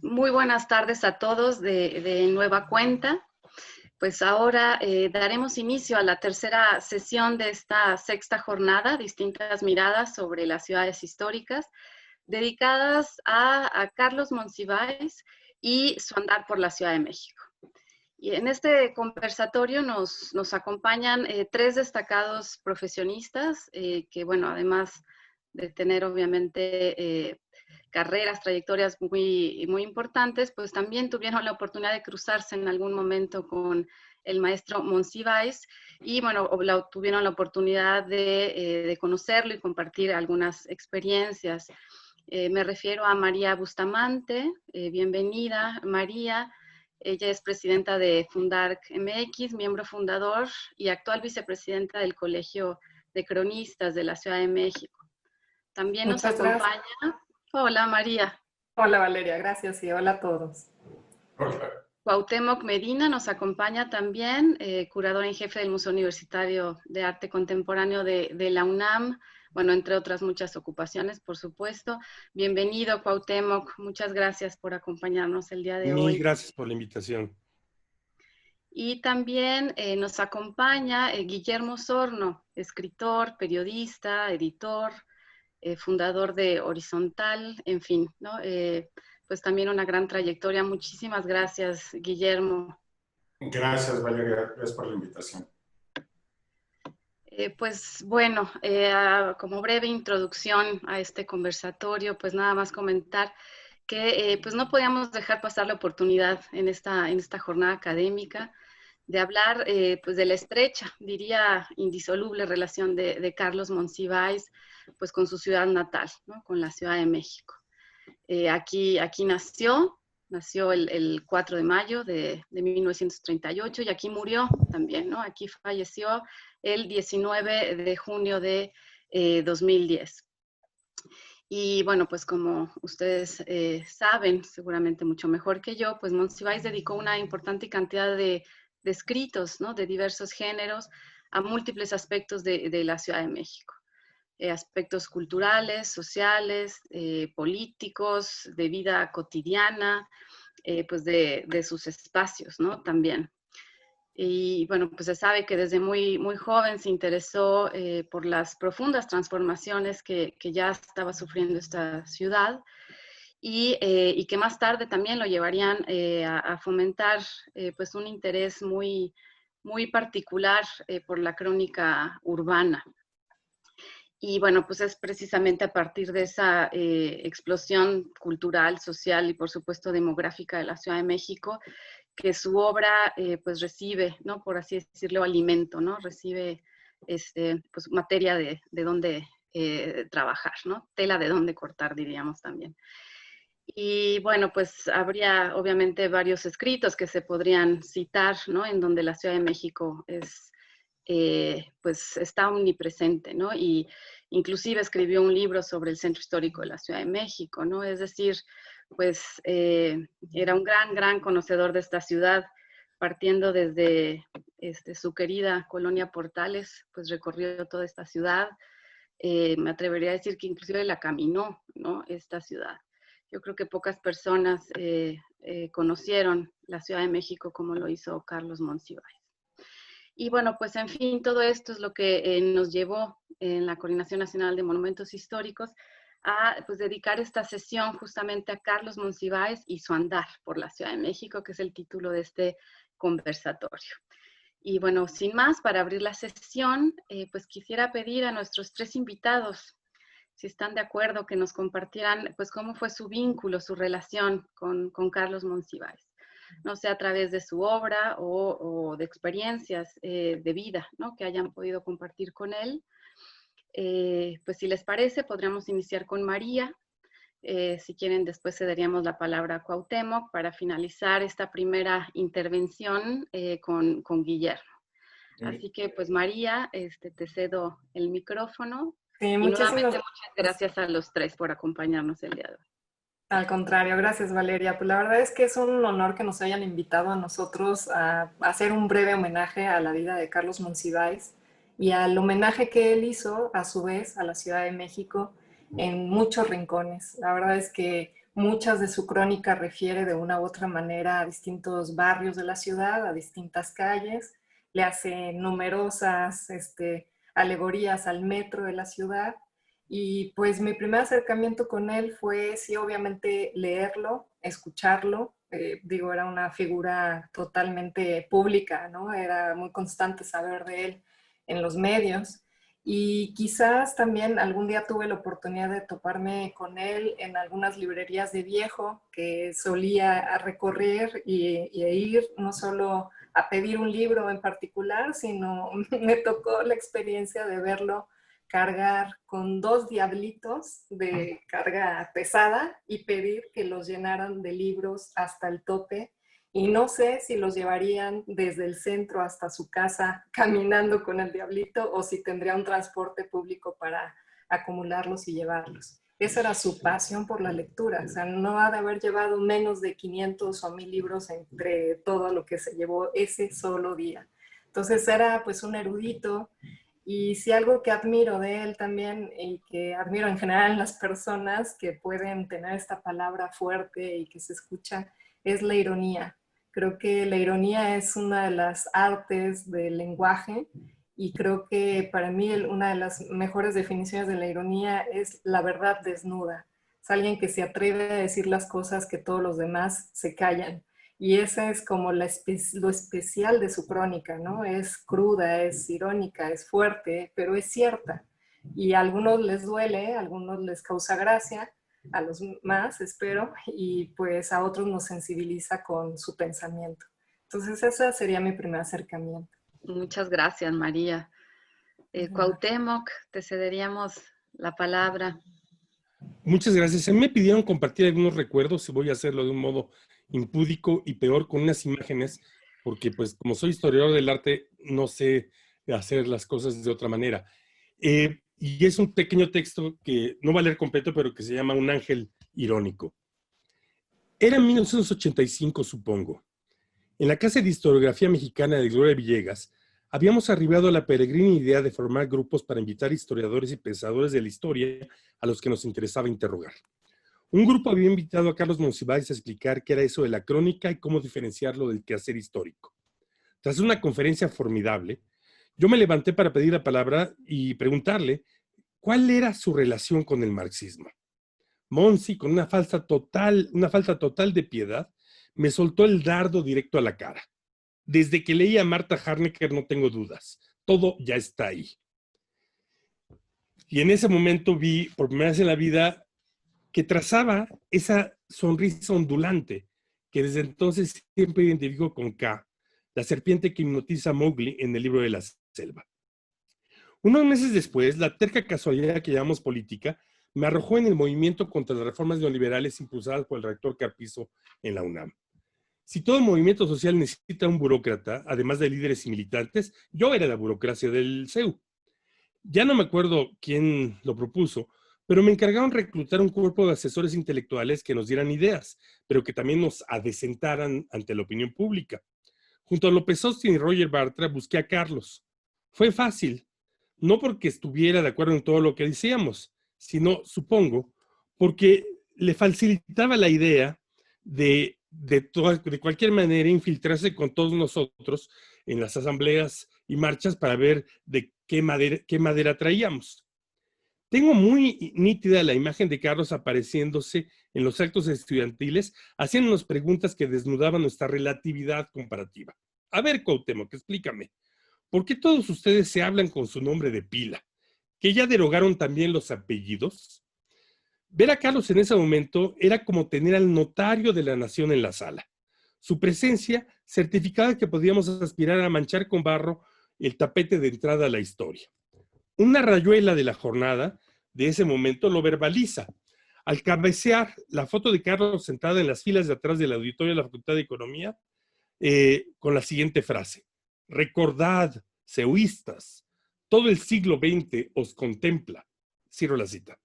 Muy buenas tardes a todos de nueva cuenta. Pues ahora daremos inicio a la tercera sesión de esta sexta jornada, distintas miradas sobre las ciudades históricas, dedicadas a Carlos Monsiváis y su andar por la Ciudad de México. Y en este conversatorio nos acompañan tres destacados profesionistas que, bueno, además de tener obviamente carreras, trayectorias muy importantes, pues también tuvieron la oportunidad de cruzarse en algún momento con el maestro Monsiváis y, bueno, tuvieron la oportunidad de conocerlo y compartir algunas experiencias. Me refiero a María Bustamante. Bienvenida, María. Ella es presidenta de Fundarc MX, miembro fundador y actual vicepresidenta del Colegio de Cronistas de la Ciudad de México. También nos acompaña... Hola, María. Hola, Valeria, gracias y hola a todos. Hola. Cuauhtémoc Medina nos acompaña también, curador en jefe del Museo Universitario de Arte Contemporáneo de la UNAM, bueno, entre otras muchas ocupaciones, por supuesto. Bienvenido, Cuauhtémoc, muchas gracias por acompañarnos el día de hoy. Mil gracias por la invitación. Y también nos acompaña Guillermo Osorno, escritor, periodista, editor, fundador de Horizontal, en fin, ¿no? Pues también una gran trayectoria. Muchísimas gracias, Guillermo. Gracias, Valeria, gracias por la invitación. Pues bueno, como breve introducción a este conversatorio, pues nada más comentar que pues no podíamos dejar pasar la oportunidad en esta jornada académica de hablar pues de la estrecha, diría indisoluble relación de Carlos Monsiváis pues con su ciudad natal, ¿no? Con la Ciudad de México. Aquí nació el 4 de mayo de 1938 y aquí murió también, ¿no? Aquí falleció el 19 de junio de 2010. Y bueno, pues como ustedes saben, seguramente mucho mejor que yo, pues Monsiváis dedicó una importante cantidad de escritos, ¿no? De diversos géneros a múltiples aspectos de la Ciudad de México. Aspectos culturales, sociales, políticos, de vida cotidiana, pues de sus espacios, ¿no? También. Y bueno, pues se sabe que desde muy joven se interesó por las profundas transformaciones que ya estaba sufriendo esta ciudad y que más tarde también lo llevarían a fomentar pues un interés muy particular por la crónica urbana. Y bueno, pues es precisamente a partir de esa explosión cultural, social y por supuesto demográfica de la Ciudad de México que su obra pues recibe, ¿no? Por así decirlo, alimento, ¿no? Recibe pues materia de dónde trabajar, ¿no? Tela de dónde cortar, diríamos también. Y bueno, pues habría obviamente varios escritos que se podrían citar, ¿no? En donde la Ciudad de México es pues está omnipresente, ¿no? Y inclusive escribió un libro sobre el centro histórico de la Ciudad de México, ¿no? Es decir, pues era un gran conocedor de esta ciudad, partiendo desde su querida colonia Portales, pues recorrió toda esta ciudad. Me atrevería a decir que inclusive la caminó, ¿no? Esta ciudad. Yo creo que pocas personas conocieron la Ciudad de México como lo hizo Carlos Monsiváis. Y bueno, pues en fin, todo esto es lo que nos llevó en la Coordinación Nacional de Monumentos Históricos a pues, dedicar esta sesión justamente a Carlos Monsiváis y su andar por la Ciudad de México, que es el título de este conversatorio. Y bueno, sin más, para abrir la sesión, pues quisiera pedir a nuestros tres invitados, si están de acuerdo, que nos compartieran pues cómo fue su vínculo, su relación con Carlos Monsiváis. No sé, a través de su obra o de experiencias de vida, ¿no? Que hayan podido compartir con él. Pues si les parece, podríamos iniciar con María. Si quieren, después cederíamos la palabra a Cuauhtémoc para finalizar esta primera intervención con Guillermo. Así que, pues María, te cedo el micrófono. Sí, y muchísimas nuevamente muchas gracias a los tres por acompañarnos el día de hoy. Al contrario, gracias Valeria. Pues la verdad es que es un honor que nos hayan invitado a nosotros a hacer un breve homenaje a la vida de Carlos Monsiváis y al homenaje que él hizo a su vez a la Ciudad de México en muchos rincones. La verdad es que Muchas de su crónica refiere de una u otra manera a distintos barrios de la ciudad, a distintas calles, le hace numerosas alegorías al metro de la ciudad. Y pues mi primer acercamiento con él fue, sí, obviamente leerlo, escucharlo. Digo, era una figura totalmente pública, ¿no? Era muy constante saber de él en los medios. Y quizás también algún día tuve la oportunidad de toparme con él en algunas librerías de viejo que solía recorrer y ir no solo a pedir un libro en particular, sino me tocó la experiencia de verlo cargar con 2 diablitos de carga pesada y pedir que los llenaran de libros hasta el tope. Y no sé si los llevarían desde el centro hasta su casa caminando con el diablito o si tendría un transporte público para acumularlos y llevarlos. Esa era su pasión por la lectura. O sea, no ha de haber llevado menos de 500 o 1000 libros entre todo lo que se llevó ese solo día. Entonces era pues un erudito. Y si algo que admiro de él también y que admiro en general en las personas que pueden tener esta palabra fuerte y que se escucha es la ironía. Creo que la ironía es una de las artes del lenguaje y creo que para mí una de las mejores definiciones de la ironía es la verdad desnuda. Es alguien que se atreve a decir las cosas que todos los demás se callan. Y esa es como lo especial de su crónica, ¿no? Es cruda, es irónica, es fuerte, pero es cierta. Y a algunos les duele, a algunos les causa gracia, a los más, espero, y pues a otros nos sensibiliza con su pensamiento. Entonces ese sería mi primer acercamiento. Muchas gracias, María. Cuauhtémoc, te cederíamos la palabra. Muchas gracias. A mí me pidieron compartir algunos recuerdos y voy a hacerlo de un modo impúdico y peor con unas imágenes, porque pues como soy historiador del arte, no sé hacer las cosas de otra manera. Y es un pequeño texto que no va a leer completo, pero que se llama Un ángel irónico. Era 1985, supongo. En la Casa de Historiografía Mexicana de Gloria Villegas, habíamos arribado a la peregrina idea de formar grupos para invitar historiadores y pensadores de la historia a los que nos interesaba interrogar. Un grupo había invitado a Carlos Monsiváis a explicar qué era eso de la crónica y cómo diferenciarlo del quehacer histórico. Tras una conferencia formidable, yo me levanté para pedir la palabra y preguntarle cuál era su relación con el marxismo. Monsi, con una falta total de piedad, me soltó el dardo directo a la cara. Desde que leí a Marta Harnecker no tengo dudas. Todo ya está ahí. Y en ese momento vi, por primera vez en la vida, que trazaba esa sonrisa ondulante que desde entonces siempre identifico con K, la serpiente que hipnotiza a Mowgli en el libro de la selva. Unos meses después, la terca casualidad que llamamos política me arrojó en el movimiento contra las reformas neoliberales impulsadas por el rector Carpizo en la UNAM. Si todo movimiento social necesita un burócrata, además de líderes y militantes, yo era la burocracia del CEU. Ya no me acuerdo quién lo propuso, pero me encargaron reclutar un cuerpo de asesores intelectuales que nos dieran ideas, pero que también nos adecentaran ante la opinión pública. Junto a López Austin y Roger Bartra busqué a Carlos. Fue fácil, no porque estuviera de acuerdo en todo lo que decíamos, sino, supongo, porque le facilitaba la idea de cualquier manera infiltrarse con todos nosotros en las asambleas y marchas para ver de qué madera traíamos. Tengo muy nítida la imagen de Carlos apareciéndose en los actos estudiantiles, haciéndonos preguntas que desnudaban nuestra relatividad comparativa. A ver, Cuauhtémoc, explícame, ¿por qué todos ustedes se hablan con su nombre de pila? ¿Que ya derogaron también los apellidos? Ver a Carlos en ese momento era como tener al notario de la nación en la sala. Su presencia certificaba que podíamos aspirar a manchar con barro el tapete de entrada a la historia. Una rayuela de la jornada de ese momento lo verbaliza. Al cabecear la foto de Carlos sentada en las filas de atrás del auditorio de la Facultad de Economía, con la siguiente frase: recordad, cehuistas, todo el siglo XX os contempla. Cierro la cita.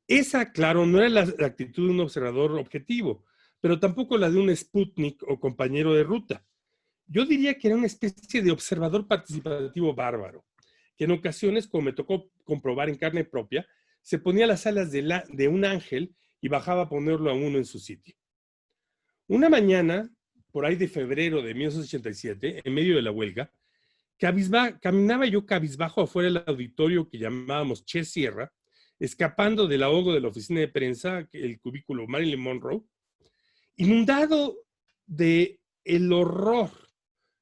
Esa, claro, no era la actitud de un observador objetivo, pero tampoco la de un Sputnik o compañero de ruta. Yo diría que era una especie de observador participativo bárbaro, que en ocasiones, como me tocó comprobar en carne propia, se ponía las alas de un ángel y bajaba a ponerlo a uno en su sitio. Una mañana, por ahí de febrero de 1987, en medio de la huelga, caminaba yo cabizbajo afuera del auditorio que llamábamos Che Sierra, escapando del ahogo de la oficina de prensa, el cubículo Marilyn Monroe, inundado de el horror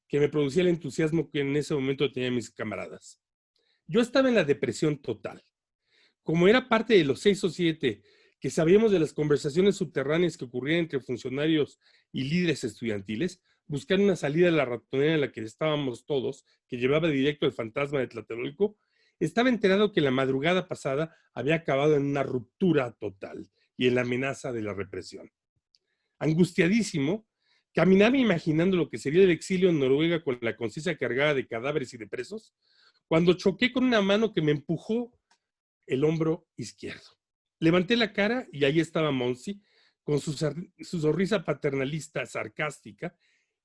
que me producía el entusiasmo que en ese momento tenían mis camaradas. Yo estaba en la depresión total. Como era parte de los 6 o 7 que sabíamos de las conversaciones subterráneas que ocurrían entre funcionarios y líderes estudiantiles, buscar una salida de la ratonera en la que estábamos todos, que llevaba directo al fantasma de Tlatelolco, estaba enterado que la madrugada pasada había acabado en una ruptura total y en la amenaza de la represión. Angustiadísimo, caminaba imaginando lo que sería el exilio en Noruega con la conciencia cargada de cadáveres y de presos, cuando choqué con una mano que me empujó el hombro izquierdo. Levanté la cara y ahí estaba Monsi, con su sonrisa paternalista sarcástica,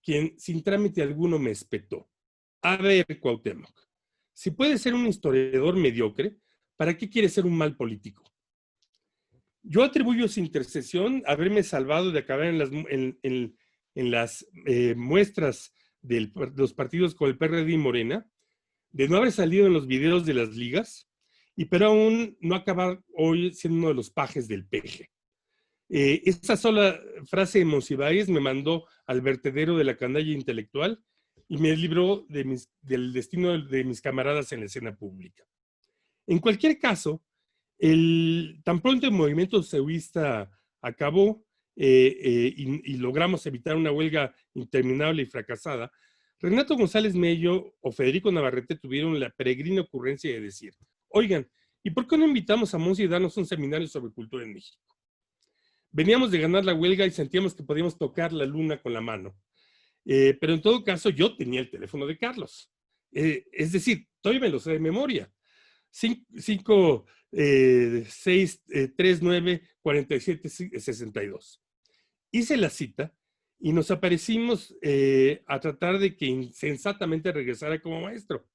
quien sin trámite alguno me espetó. A ver, Cuauhtémoc, si puedes ser un historiador mediocre, ¿para qué quieres ser un mal político? Yo atribuyo su intercesión a haberme salvado de acabar en las muestras de los partidos con el PRD y Morena, de no haber salido en los videos de las ligas, pero aún no acabar hoy siendo uno de los pajes del peje. Esa sola frase de Monsiváis me mandó al vertedero de la canalla intelectual y me libró del destino de mis camaradas en la escena pública. En cualquier caso, tan pronto el movimiento seuista acabó y logramos evitar una huelga interminable y fracasada, Renato González Mello o Federico Navarrete tuvieron la peregrina ocurrencia de decir: oigan, ¿y por qué no invitamos a Monsi a darnos un seminario sobre cultura en México? Veníamos de ganar la huelga y sentíamos que podíamos tocar la luna con la mano. Pero en todo caso, yo tenía el teléfono de Carlos. Es decir, todavía me lo sé de memoria. 5-6-3-9-47-62. Hice la cita y nos aparecimos a tratar de que insensatamente regresara como maestro.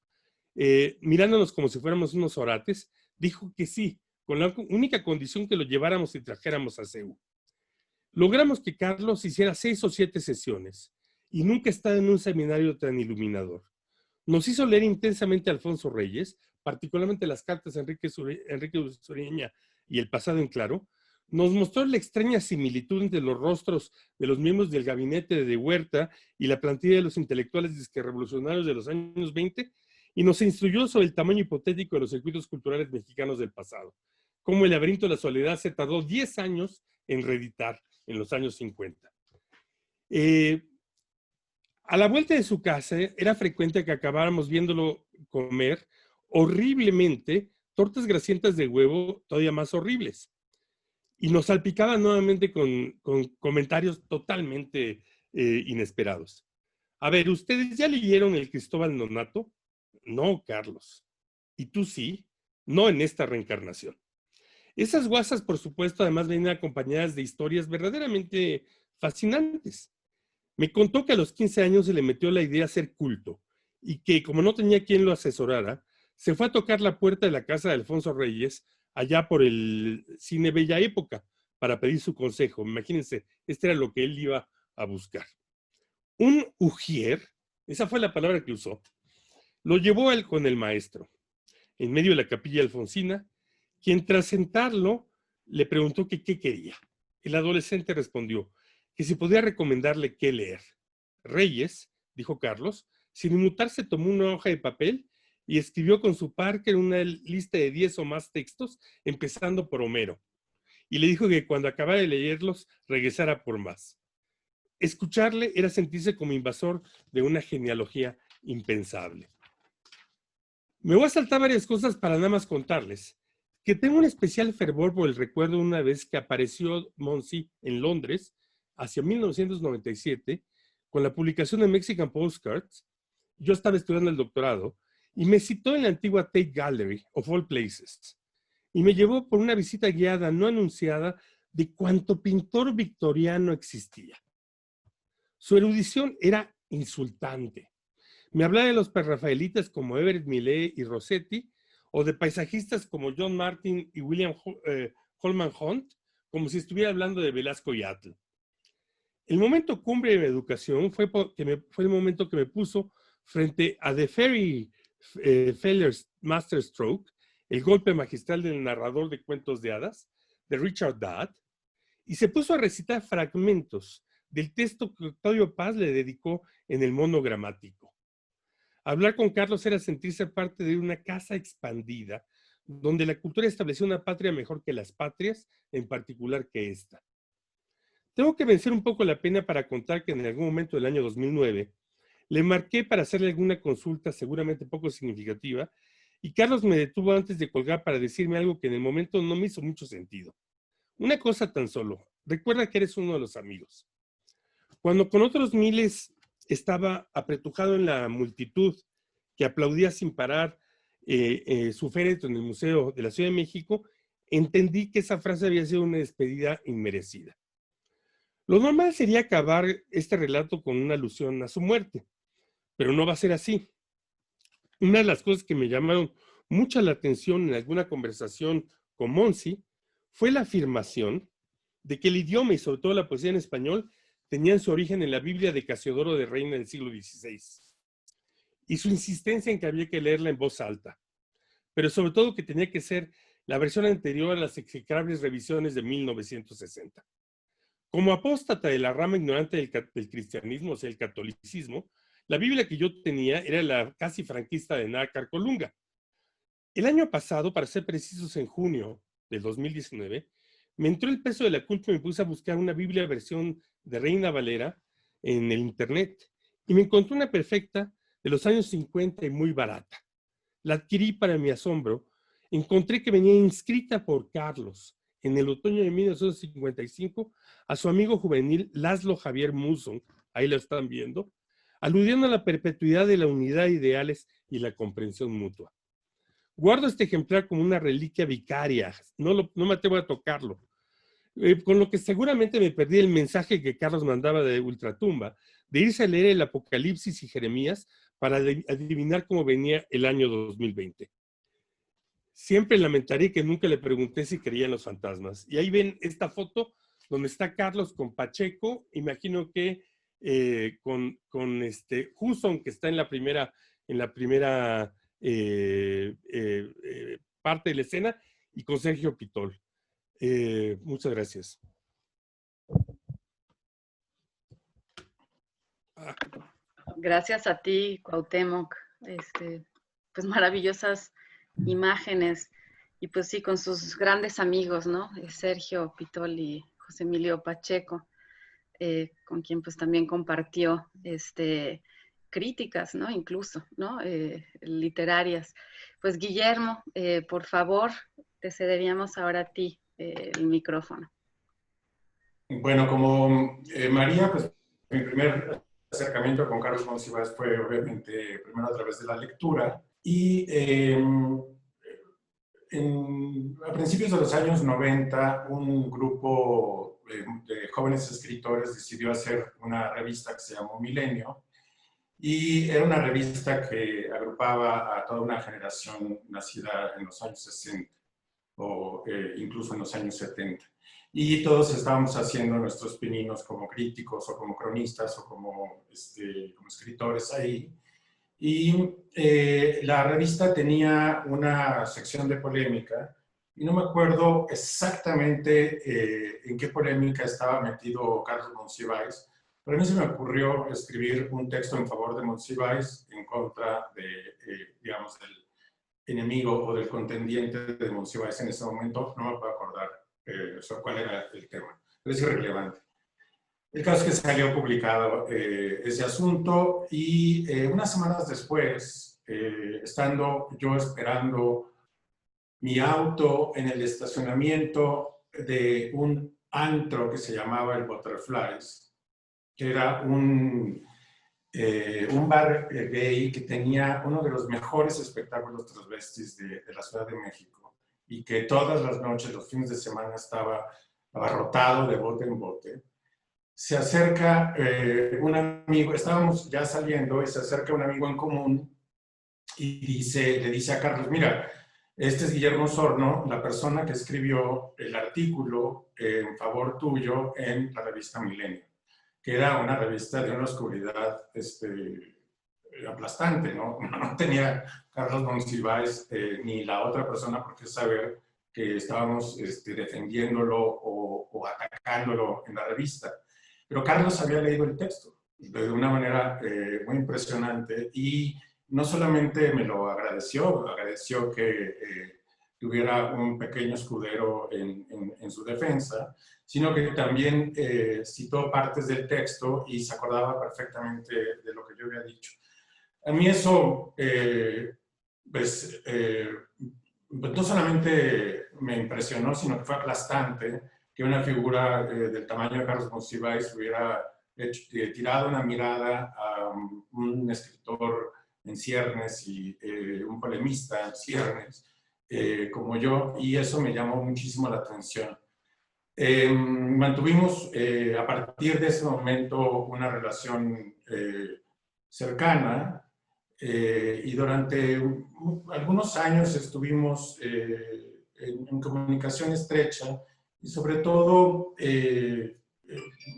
Mirándonos como si fuéramos unos orates, dijo que sí, con la única condición que lo lleváramos y trajéramos a CEU. Logramos que Carlos hiciera 6 o 7 sesiones y nunca estaba en un seminario tan iluminador. Nos hizo leer intensamente a Alfonso Reyes, particularmente las cartas de Enrique Usueña y El pasado en claro. Nos mostró la extraña similitud entre los rostros de los miembros del gabinete de Huerta y la plantilla de los intelectuales revolucionarios de los años 20 y nos instruyó sobre el tamaño hipotético de los circuitos culturales mexicanos del pasado. Como El laberinto de la soledad se tardó 10 años en reeditar en los años 50. A la vuelta de su casa era frecuente que acabáramos viéndolo comer horriblemente tortas grasientas de huevo todavía más horribles. Y nos salpicaba nuevamente con comentarios totalmente inesperados. A ver, ¿ustedes ya leyeron el Cristóbal Nonato? No, Carlos. ¿Y tú sí? No en esta reencarnación. Esas guasas, por supuesto, además venían acompañadas de historias verdaderamente fascinantes. Me contó que a los 15 años se le metió la idea de ser culto y que, como no tenía quien lo asesorara, se fue a tocar la puerta de la casa de Alfonso Reyes, allá por el Cine Bella Época, para pedir su consejo. Imagínense, este era lo que él iba a buscar. Un ujier, esa fue la palabra que usó, lo llevó él con el maestro, en medio de la capilla alfonsina, quien tras sentarlo le preguntó que qué quería. El adolescente respondió que si podía recomendarle qué leer. Reyes, dijo Carlos, sin inmutarse tomó una hoja de papel y escribió con su Parker una lista de 10 o más textos, empezando por Homero. Y le dijo que cuando acabara de leerlos, regresara por más. Escucharle era sentirse como invasor de una genealogía impensable. Me voy a saltar varias cosas para nada más contarles que tengo un especial fervor por el recuerdo de una vez que apareció Monsi en Londres, hacia 1997, con la publicación de Mexican Postcards. Yo estaba estudiando el doctorado y me citó en la antigua Tate Gallery, of all places, y me llevó por una visita guiada no anunciada de cuánto pintor victoriano existía. Su erudición era insultante. Me hablaba de los prerrafaelitas como Everett Millet y Rossetti, o de paisajistas como John Martin y William Holman Hunt, como si estuviera hablando de Velasco y Atl. El momento cumbre de mi educación fue el momento que me puso frente a The Fairy Feller's Masterstroke, el golpe magistral del narrador de cuentos de hadas, de Richard Dodd, y se puso a recitar fragmentos del texto que Octavio Paz le dedicó en el monogramático. Hablar con Carlos era sentirse parte de una casa expandida, donde la cultura estableció una patria mejor que las patrias, en particular que esta. Tengo que vencer un poco la pena para contar que en algún momento del año 2009 le marqué para hacerle alguna consulta seguramente poco significativa y Carlos me detuvo antes de colgar para decirme algo que en el momento no me hizo mucho sentido. Una cosa tan solo, recuerda que eres uno de los amigos. Cuando con otros miles estaba apretujado en la multitud que aplaudía sin parar su féretro en el Museo de la Ciudad de México, entendí que esa frase había sido una despedida inmerecida. Lo normal sería acabar este relato con una alusión a su muerte, pero no va a ser así. Una de las cosas que me llamaron mucha la atención en alguna conversación con Monsi fue la afirmación de que el idioma y sobre todo la poesía en español tenían su origen en la Biblia de Casiodoro de Reina del siglo XVI y su insistencia en que había que leerla en voz alta, pero sobre todo que tenía que ser la versión anterior a las execrables revisiones de 1960. Como apóstata de la rama ignorante del cristianismo, o sea, el catolicismo, la Biblia que yo tenía era la casi franquista de Nácar Colunga. El año pasado, para ser precisos en junio del 2019, me entró el peso de la culpa y me puse a buscar una Biblia versión de Reina Valera en el internet y me encontré una perfecta de los años 50 y muy barata. La adquirí para mi asombro. Encontré que venía inscrita por Carlos en el otoño de 1955 a su amigo juvenil Laszlo Javier Muson, ahí lo están viendo, aludiendo a la perpetuidad de la unidad de ideales y la comprensión mutua. Guardo este ejemplar como una reliquia vicaria, no me atrevo a tocarlo, con lo que seguramente me perdí el mensaje que Carlos mandaba de Ultratumba, de irse a leer el Apocalipsis y Jeremías para adivinar cómo venía el año 2020. Siempre lamentaré que nunca le pregunté si creía en los fantasmas. Y ahí ven esta foto donde está Carlos con Pacheco, imagino que con Husson, que está en la primera parte de la escena, y con Sergio Pitol. Muchas gracias. Gracias a ti, Cuauhtémoc. Pues maravillosas imágenes. Y pues sí, con sus grandes amigos, ¿no? Sergio Pitol y José Emilio Pacheco, con quien pues también compartió críticas, ¿no? Incluso, ¿no? Literarias. Pues Guillermo, por favor, te cederíamos ahora a ti el micrófono. Bueno, como María, pues mi primer acercamiento con Carlos Monsiváis fue obviamente primero a través de la lectura y a principios de los años 90 un grupo de jóvenes escritores decidió hacer una revista que se llamó Milenio y era una revista que agrupaba a toda una generación nacida en los años 60 o incluso en los años 70. Y todos estábamos haciendo nuestros pininos como críticos o como cronistas o como escritores ahí. Y la revista tenía una sección de polémica y no me acuerdo exactamente en qué polémica estaba metido Carlos Monsiváis, pero a mí se me ocurrió escribir un texto en favor de Monsiváis en contra de, digamos, del enemigo o del contendiente de Monsiváis en ese momento. No me puedo acordar cuál era el tema, pero es irrelevante. El caso es que salió publicado ese asunto y unas semanas después, estando yo esperando mi auto en el estacionamiento de un antro que se llamaba el Butterflies, que era un bar gay que tenía uno de los mejores espectáculos transvestis de la Ciudad de México y que todas las noches, los fines de semana, estaba abarrotado de bote en bote. Se acerca un amigo, estábamos ya saliendo y se acerca un amigo en común y le dice a Carlos, mira, Este es Guillermo Osorno, la persona que escribió el artículo en favor tuyo en la revista Milenio, que era una revista de una oscuridad aplastante, ¿no? No tenía Carlos Monsiváis ni la otra persona por qué saber que estábamos defendiéndolo o atacándolo en la revista. Pero Carlos había leído el texto de una manera muy impresionante y no solamente me lo agradeció que tuviera un pequeño escudero en su defensa, sino que también citó partes del texto y se acordaba perfectamente de lo que yo había dicho. A mí eso, pues no solamente me impresionó, sino que fue aplastante que una figura del tamaño de Carlos Monsiváis hubiera tirado una mirada a un escritor en ciernes y un polemista en ciernes como yo, y eso me llamó muchísimo la atención. Mantuvimos a partir de ese momento una relación cercana, y durante algunos años estuvimos en comunicación estrecha y sobre todo,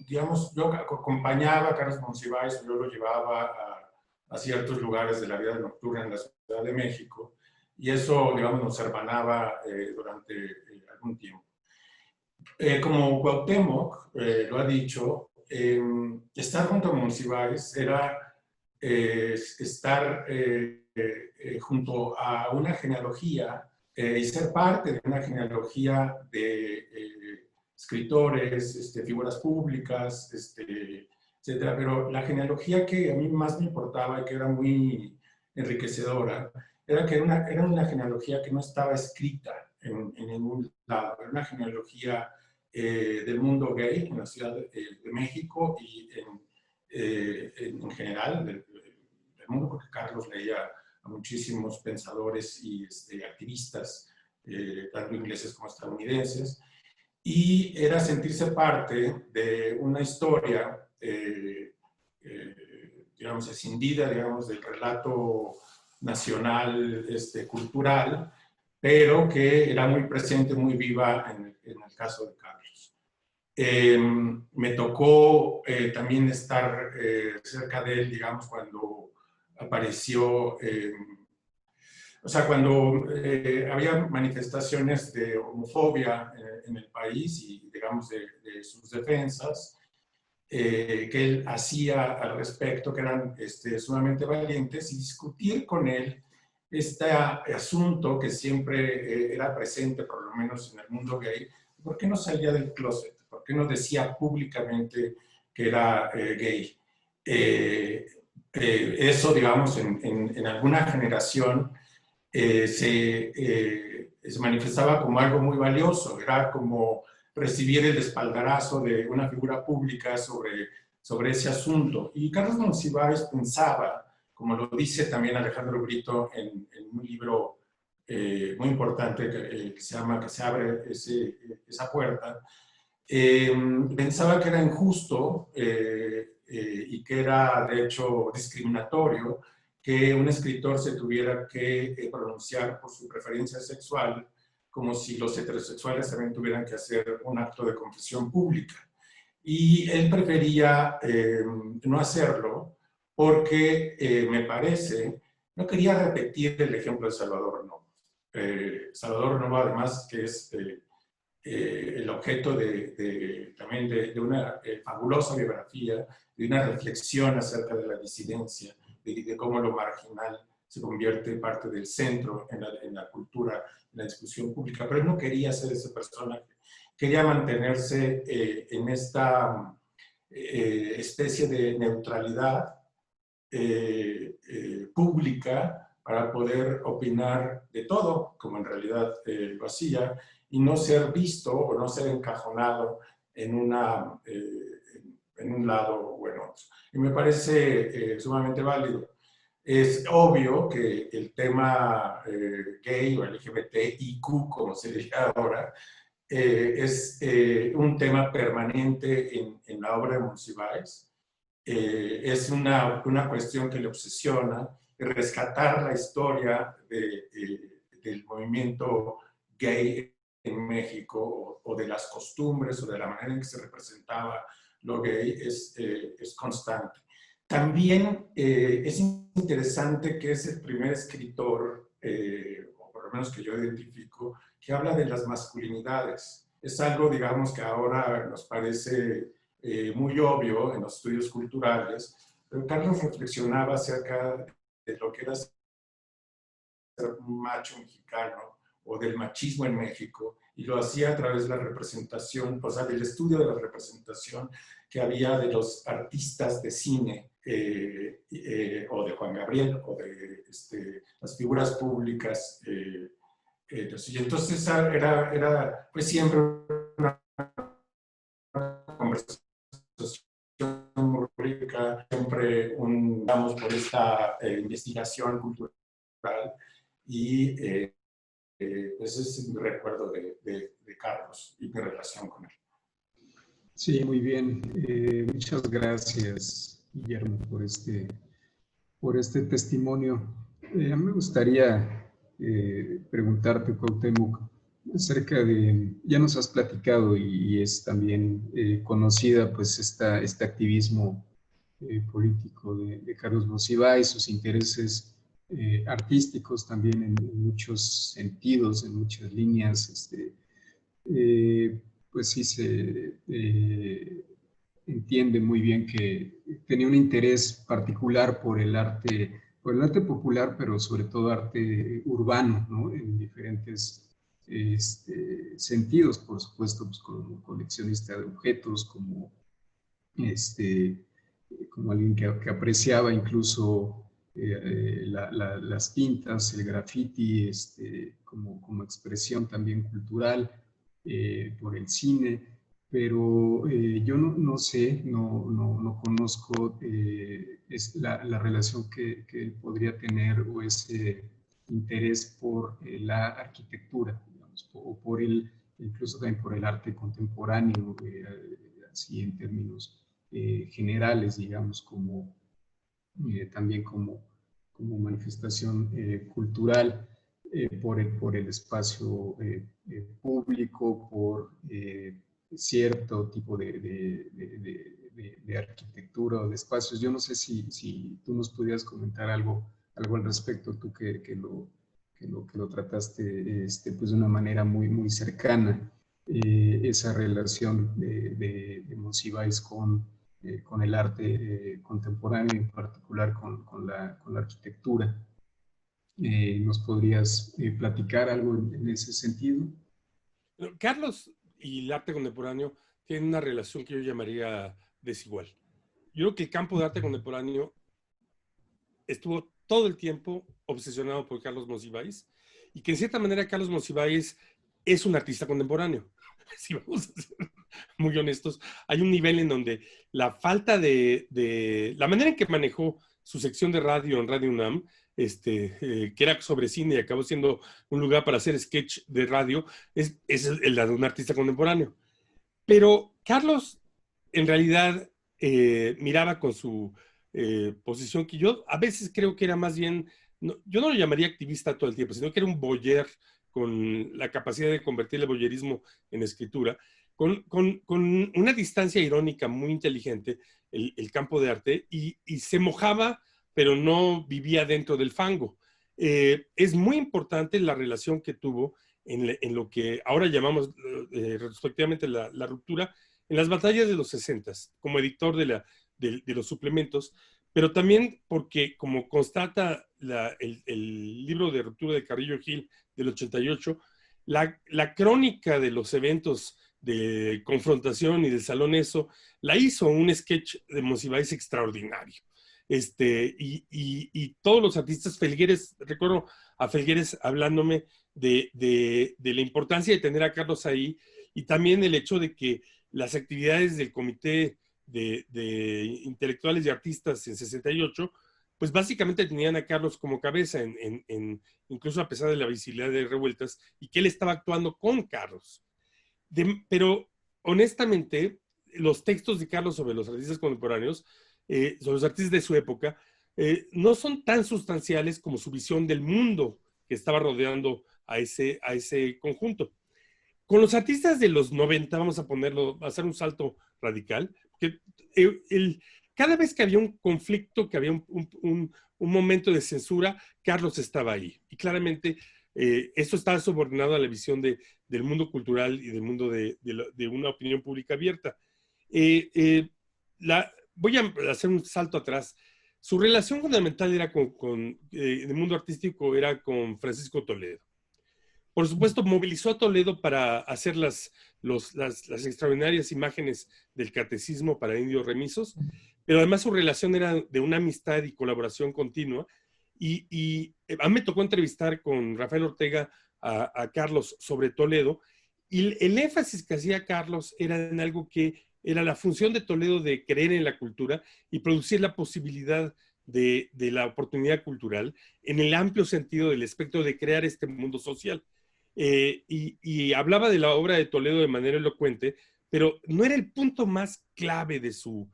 digamos, yo acompañaba a Carlos Monsiváis, yo lo llevaba a ciertos lugares de la vida nocturna en la Ciudad de México y eso, digamos, nos hermanaba durante algún tiempo. Como Cuauhtémoc lo ha dicho, estar junto a Monsiváis era estar junto a una genealogía y ser parte de una genealogía de escritores, figuras públicas, etcétera. Pero la genealogía que a mí más me importaba y que era muy enriquecedora era que era una genealogía que no estaba escrita en ningún lado. Era una genealogía del mundo gay en la Ciudad de México y en general del mundo, porque Carlos leía a muchísimos pensadores y activistas, tanto ingleses como estadounidenses, y era sentirse parte de una historia, digamos, escindida, digamos, del relato nacional, cultural, pero que era muy presente, muy viva en el caso de Carlos. Me tocó también estar cerca de él, digamos, cuando apareció, o sea, cuando había manifestaciones de homofobia en el país y, digamos, de sus defensas, que él hacía al respecto, que eran sumamente valientes, y discutir con él este asunto que siempre era presente, por lo menos en el mundo gay. ¿Por qué no salía del closet? ¿Por qué no decía públicamente que era gay? Eso, digamos, en alguna generación se manifestaba como algo muy valioso, era como recibir el espaldarazo de una figura pública sobre ese asunto. Y Carlos Monsiváis pensaba, como lo dice también Alejandro Brito en un libro muy importante que se llama Que se abre esa puerta, pensaba que era injusto y que era de hecho discriminatorio que un escritor se tuviera que pronunciar por su preferencia sexual como si los heterosexuales también tuvieran que hacer un acto de confesión pública. Y él prefería no hacerlo porque, me parece, no quería repetir el ejemplo de Salvador Novo. Salvador Novo, además, que es el objeto también de una fabulosa biografía, de una reflexión acerca de la disidencia, de cómo lo marginal se convierte en parte del centro en la cultura, en la discusión pública, pero él no quería ser ese personaje, quería mantenerse en esta especie de neutralidad pública para poder opinar de todo, como en realidad lo hacía, y no ser visto o no ser encajonado en un lado o en otro. Y me parece sumamente válido. Es obvio que el tema gay o LGBTIQ, como se diría ahora, es un tema permanente en la obra de Monsiváis. Es una cuestión que le obsesiona, rescatar la historia de del movimiento gay en México, o de las costumbres, o de la manera en que se representaba lo gay, es constante. También es interesante que es el primer escritor, o por lo menos que yo identifico, que habla de las masculinidades. Es algo, digamos, que ahora nos parece muy obvio en los estudios culturales, pero Carlos reflexionaba acerca de lo que era ser un macho mexicano o del machismo en México, y lo hacía a través de la representación, o sea, del estudio de la representación que había de los artistas de cine, o de Juan Gabriel, o de las figuras públicas. Y entonces era pues siempre una conversación muy rica, siempre vamos por esta investigación cultural, y ese es mi recuerdo de Carlos y mi relación con él. Sí, muy bien. Muchas gracias, Guillermo, por este testimonio. A mí me gustaría preguntarte, Cuauhtémoc, acerca de, ya nos has platicado y es también conocida pues este activismo político de Carlos Monsiváis, sus intereses artísticos también en muchos sentidos, en muchas líneas, pues sí se entiende muy bien que tenía un interés particular por el arte popular, pero sobre todo arte urbano, ¿no? En diferentes sentidos, por supuesto, pues como coleccionista de objetos, como alguien que apreciaba incluso las pintas, el graffiti, como expresión también cultural, por el cine, pero yo no sé, no conozco la relación que él podría tener, o ese interés por la arquitectura, digamos, o incluso también por el arte contemporáneo, así en términos generales, digamos, también como manifestación cultural, por el espacio público, por cierto tipo de arquitectura o de espacios. Yo no sé si tú nos pudieras comentar algo al respecto, tú que lo trataste pues de una manera muy cercana, esa relación de Monsiváis con el arte contemporáneo, en particular con la arquitectura. ¿Nos podrías platicar algo en ese sentido? Carlos y el arte contemporáneo tienen una relación que yo llamaría desigual. Yo creo que el campo de arte contemporáneo estuvo todo el tiempo obsesionado por Carlos Monsiváis, y que en cierta manera Carlos Monsiváis es un artista contemporáneo. Si vamos a ser muy honestos, hay un nivel en donde la falta de la manera en que manejó su sección de radio en Radio UNAM, que era sobre cine y acabó siendo un lugar para hacer sketch de radio, es el de un artista contemporáneo. Pero Carlos, en realidad, miraba con su posición, que yo a veces creo que era más bien, yo no lo llamaría activista todo el tiempo, sino que era un voyeur con la capacidad de convertir el voyeurismo en escritura, con una distancia irónica muy inteligente, el campo de arte, y se mojaba, pero no vivía dentro del fango. Es muy importante la relación que tuvo en lo que ahora llamamos retrospectivamente la ruptura, en las batallas de los 60s, como editor de los suplementos, pero también porque, como constata el libro de Ruptura de Carrillo Gil del 88, la crónica de los eventos de confrontación y del Salón ESO la hizo un sketch de Monsiváis extraordinario. Y todos los artistas, Felgueres, recuerdo a Felgueres hablándome de la importancia de tener a Carlos ahí, y también el hecho de que las actividades del Comité de Intelectuales y Artistas en 68, pues básicamente tenían a Carlos como cabeza, incluso a pesar de la visibilidad de Revueltas, y que él estaba actuando con Carlos. Pero honestamente, los textos de Carlos sobre los artistas contemporáneos, sobre los artistas de su época, no son tan sustanciales como su visión del mundo que estaba rodeando a ese conjunto. Con los artistas de los 90, vamos a hacer un salto radical, que cada vez que había un conflicto, que había un momento de censura, Carlos estaba ahí. Y claramente esto estaba subordinado a la visión del mundo cultural y del mundo de una opinión pública abierta. Voy a hacer un salto atrás. Su relación fundamental era con el mundo artístico era con Francisco Toledo. Por supuesto, movilizó a Toledo para hacer las extraordinarias imágenes del catecismo para indios remisos, pero además su relación era de una amistad y colaboración continua. Y a mí me tocó entrevistar con Rafael Ortega a Carlos sobre Toledo, y el énfasis que hacía Carlos era en algo que era la función de Toledo de creer en la cultura y producir la posibilidad de la oportunidad cultural en el amplio sentido del espectro de crear este mundo social. Y hablaba de la obra de Toledo de manera elocuente, pero no era el punto más clave de su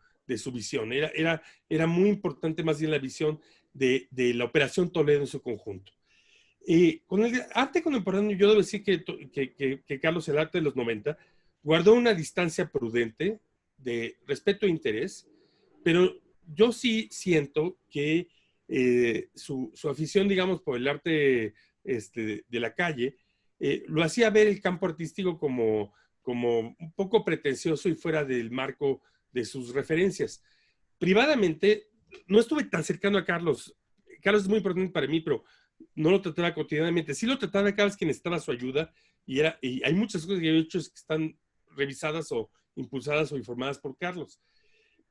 visión. Era muy importante más bien la visión de la Operación Toledo en su conjunto. Con el arte contemporáneo, yo debo decir que Carlos, el arte de los 90, guardó una distancia prudente de respeto e interés, pero yo sí siento que su afición, digamos, por el arte de la calle, lo hacía ver el campo artístico como un poco pretencioso y fuera del marco de sus referencias. Privadamente, no estuve tan cercano a Carlos. Carlos es muy importante para mí, pero no lo trataba cotidianamente. Sí lo trataba cada vez que necesitaba su ayuda, y hay muchas cosas que he hecho que están revisadas o impulsadas o informadas por Carlos.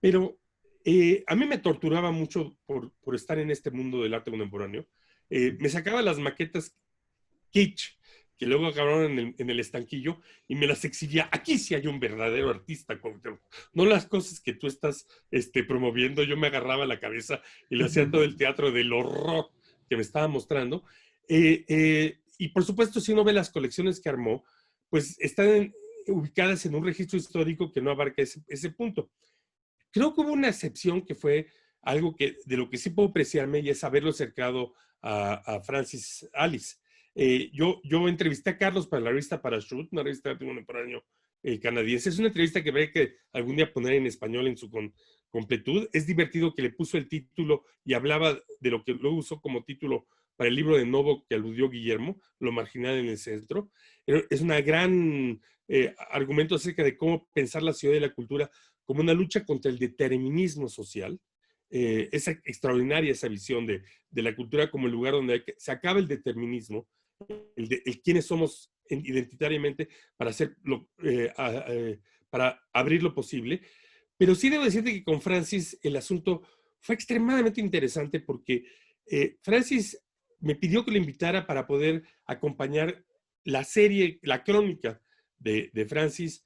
Pero a mí me torturaba mucho por estar en este mundo del arte contemporáneo. Me sacaba las maquetas kitsch, que luego acabaron en el estanquillo, y me las exhibía. Aquí sí hay un verdadero artista, no las cosas que tú estás promoviendo. Yo me agarraba la cabeza y le hacía todo el teatro del horror que me estaba mostrando. Y por supuesto, si uno ve las colecciones que armó, pues están ubicadas en un registro histórico que no abarca ese punto. Creo que hubo una excepción que fue algo de lo que sí puedo apreciarme, y es haberlo acercado a Francis Alice. Yo entrevisté a Carlos para la revista Parachute, una revista de arte contemporáneo canadiense. Es una entrevista que veré que algún día poner en español en su completud. Es divertido que le puso el título y hablaba de lo que luego usó como título para el libro de Novo que aludió Guillermo, Lo marginal en el centro. Es una gran argumento acerca de cómo pensar la ciudad y la cultura como una lucha contra el determinismo social. Es extraordinaria esa visión de la cultura como el lugar donde se acaba el determinismo, el quiénes somos identitariamente para para abrir lo posible. Pero sí debo decirte que con Francis el asunto fue extremadamente interesante, porque Francis me pidió que lo invitara para poder acompañar la serie, la crónica de Francis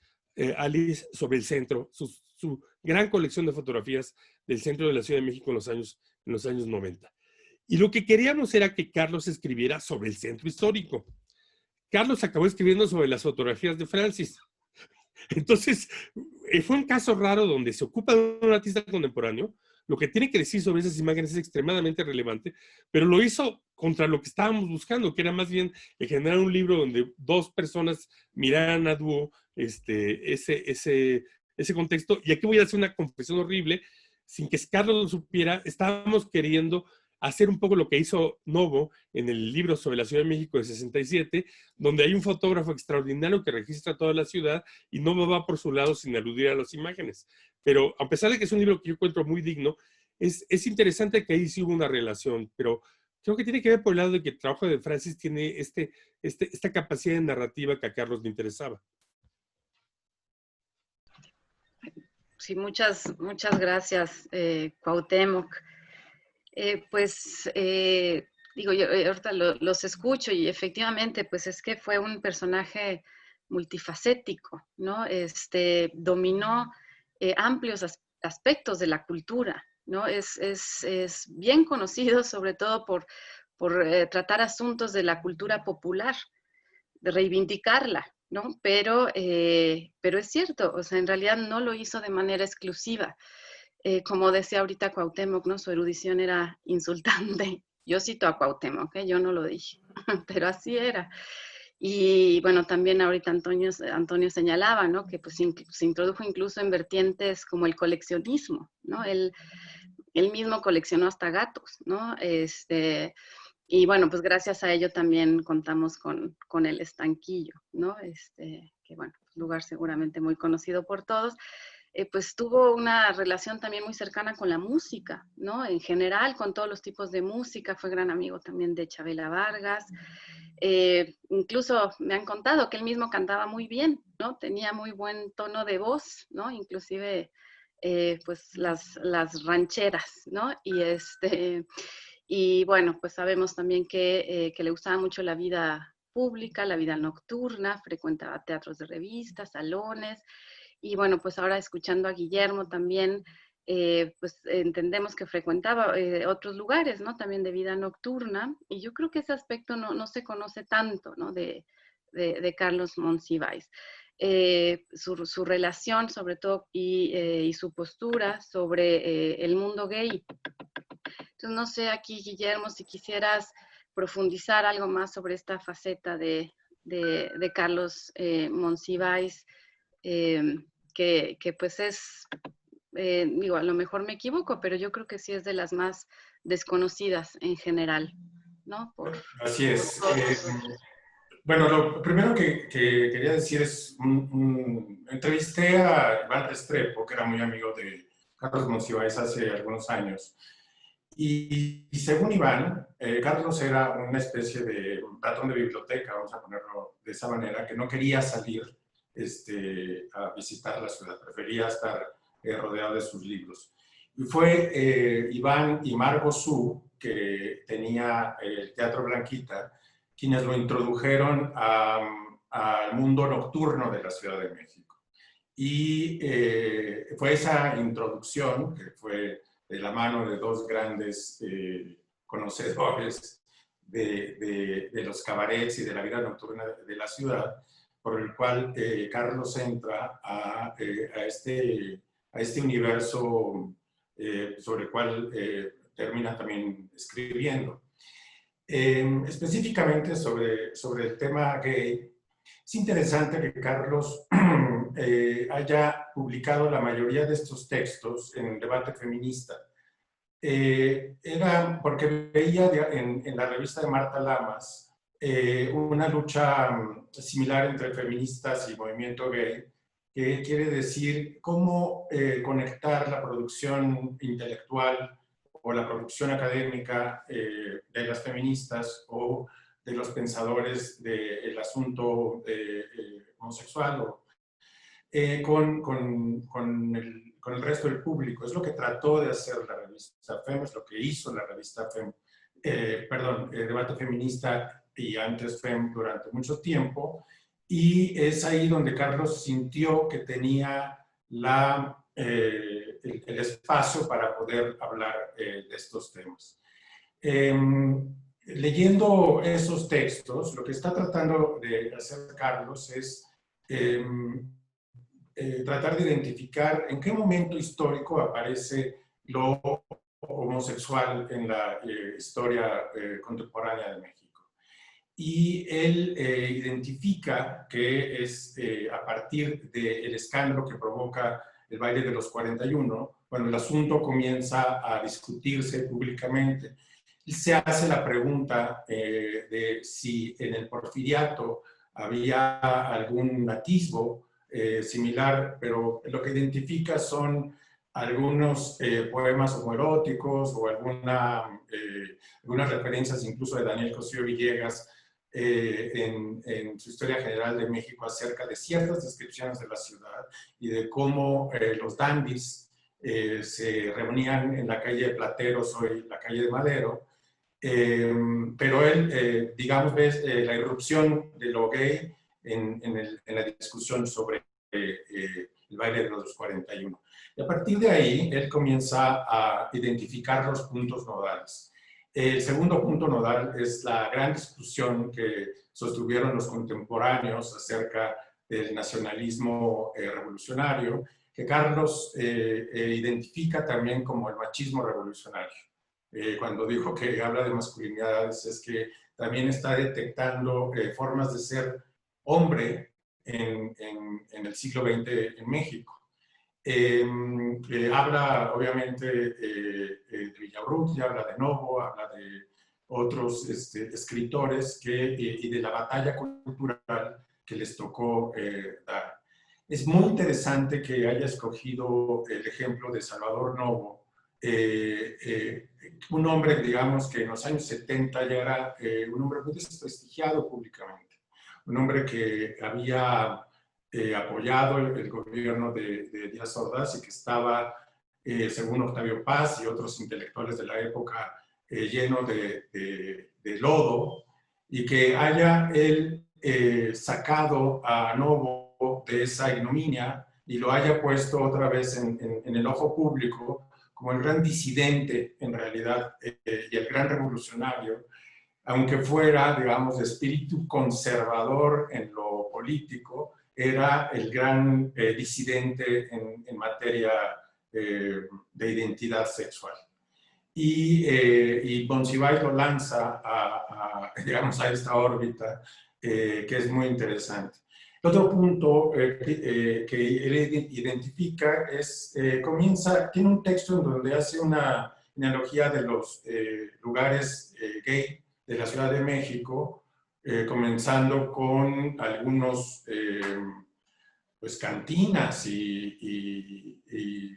Alice sobre el centro, su gran colección de fotografías del centro de la Ciudad de México en los años 90. Y lo que queríamos era que Carlos escribiera sobre el centro histórico. Carlos acabó escribiendo sobre las fotografías de Francis. Entonces, fue un caso raro donde se ocupa de un artista contemporáneo. Lo que tiene que decir sobre esas imágenes es extremadamente relevante, pero lo hizo contra lo que estábamos buscando, que era más bien generar un libro donde dos personas miraran a dúo ese contexto. Y aquí voy a hacer una confesión horrible, sin que Carlos lo supiera. Estábamos queriendo hacer un poco lo que hizo Novo en el libro sobre la Ciudad de México de 67, donde hay un fotógrafo extraordinario que registra toda la ciudad, y Novo va por su lado sin aludir a las imágenes. Pero a pesar de que es un libro que yo encuentro muy digno, es interesante que ahí sí hubo una relación, pero creo que tiene que ver por el lado de que el trabajo de Francis tiene esta capacidad de narrativa que a Carlos le interesaba. Sí, muchas gracias, Cuauhtémoc. Digo, yo ahorita los escucho, y efectivamente, pues es que fue un personaje multifacético, ¿no? Dominó amplios aspectos de la cultura, ¿no? Es bien conocido sobre todo por tratar asuntos de la cultura popular, de reivindicarla, ¿no? Pero es cierto, o sea, en realidad no lo hizo de manera exclusiva. Como decía ahorita Cuauhtémoc, ¿no? Su erudición era insultante Yo cito a Cuauhtémoc, yo no lo dije, pero así era. Y bueno, también ahorita Antonio señalaba, ¿no? Que pues se introdujo incluso en vertientes como el coleccionismo, ¿no? Él mismo coleccionó hasta gatos, ¿no? Y bueno, pues gracias a ello también contamos con el Estanquillo, ¿no? Que bueno, lugar seguramente muy conocido por todos. Pues tuvo una relación también muy cercana con la música, ¿no? En general, con todos los tipos de música, fue gran amigo también de Chabela Vargas. Incluso me han contado que él mismo cantaba muy bien, ¿no? Tenía muy buen tono de voz, ¿no? Inclusive, pues las rancheras, ¿no? Y bueno, pues sabemos también que le gustaba mucho la vida pública, la vida nocturna, frecuentaba teatros de revistas, salones, y bueno, pues ahora escuchando a Guillermo también, pues entendemos que frecuentaba otros lugares, ¿no? También de vida nocturna, y yo creo que ese aspecto no se conoce tanto, ¿no? De Carlos Monsiváis. Su relación, sobre todo, y su postura sobre el mundo gay. Entonces, no sé aquí, Guillermo, si quisieras profundizar algo más sobre esta faceta de Carlos Monsiváis, que pues es, digo, a lo mejor me equivoco, pero yo creo que sí es de las más desconocidas en general, ¿no? Así es. Bueno, lo primero que quería decir es, entrevisté a Iván Restrepo, que era muy amigo de Carlos Monsiváis hace algunos años, y según Iván, Carlos era una especie de ratón de biblioteca, vamos a ponerlo de esa manera, que no quería salir a visitar la ciudad, prefería estar rodeado de sus libros. Y fue Iván y Margo Su, que tenía el Teatro Blanquita, quienes lo introdujeron al mundo nocturno de la Ciudad de México. Y fue esa introducción, que fue de la mano de dos grandes conocedores de los cabarets y de la vida nocturna de la ciudad, por el cual Carlos entra a este universo sobre el cual termina también escribiendo. Específicamente sobre el tema gay, es interesante que Carlos haya publicado la mayoría de estos textos en el debate feminista. Era porque veía en la revista de Marta Lamas una lucha similar entre feministas y movimiento gay, que quiere decir cómo conectar la producción intelectual o la producción académica de las feministas o de los pensadores del asunto homosexual con el resto del público. Es lo que trató de hacer la revista FEM, es lo que hizo la revista FEM, Debate Feminista y antes FEM durante mucho tiempo, y es ahí donde Carlos sintió que tenía el espacio para poder hablar de estos temas. Leyendo esos textos, lo que está tratando de hacer Carlos es tratar de identificar en qué momento histórico aparece lo homosexual en la historia contemporánea de México. Y él identifica que es a partir del escándalo que provoca el baile de los 41, cuando el asunto comienza a discutirse públicamente. Él se hace la pregunta de si en el porfiriato había algún atisbo similar, pero lo que identifica son algunos poemas homoeróticos o algunas referencias incluso de Daniel Cosío Villegas en su Historia General de México acerca de ciertas descripciones de la ciudad y de cómo los dandis se reunían en la calle de Plateros, hoy la calle de Madero, pero él, digamos, ve la irrupción de lo gay en la discusión sobre el baile de los 41. Y a partir de ahí, él comienza a identificar los puntos nodales. El segundo punto nodal es la gran discusión que sostuvieron los contemporáneos acerca del nacionalismo revolucionario, que Carlos identifica también como el machismo revolucionario. cuando dijo que habla de masculinidades, es que también está detectando formas de ser hombre en el siglo XX en México. Habla obviamente de Villabrut, habla de Novo, habla de otros escritores y de la batalla cultural que les tocó dar. Es muy interesante que haya escogido el ejemplo de Salvador Novo, un hombre, digamos, que en los años 70 ya era un hombre muy desprestigiado públicamente, un hombre que había apoyado el gobierno de Díaz Ordaz y que estaba, según Octavio Paz y otros intelectuales de la época, lleno de lodo, y que haya él sacado a Novo de esa ignominia y lo haya puesto otra vez en el ojo público como el gran disidente en realidad y el gran revolucionario, aunque fuera, digamos, de espíritu conservador en lo político, era el gran disidente en materia de identidad sexual. Y Monsiváis lo lanza digamos, a esta órbita que es muy interesante. El otro punto que él identifica es, tiene un texto en donde hace una analogía de los lugares gay de la Ciudad de México, comenzando con algunos pues cantinas y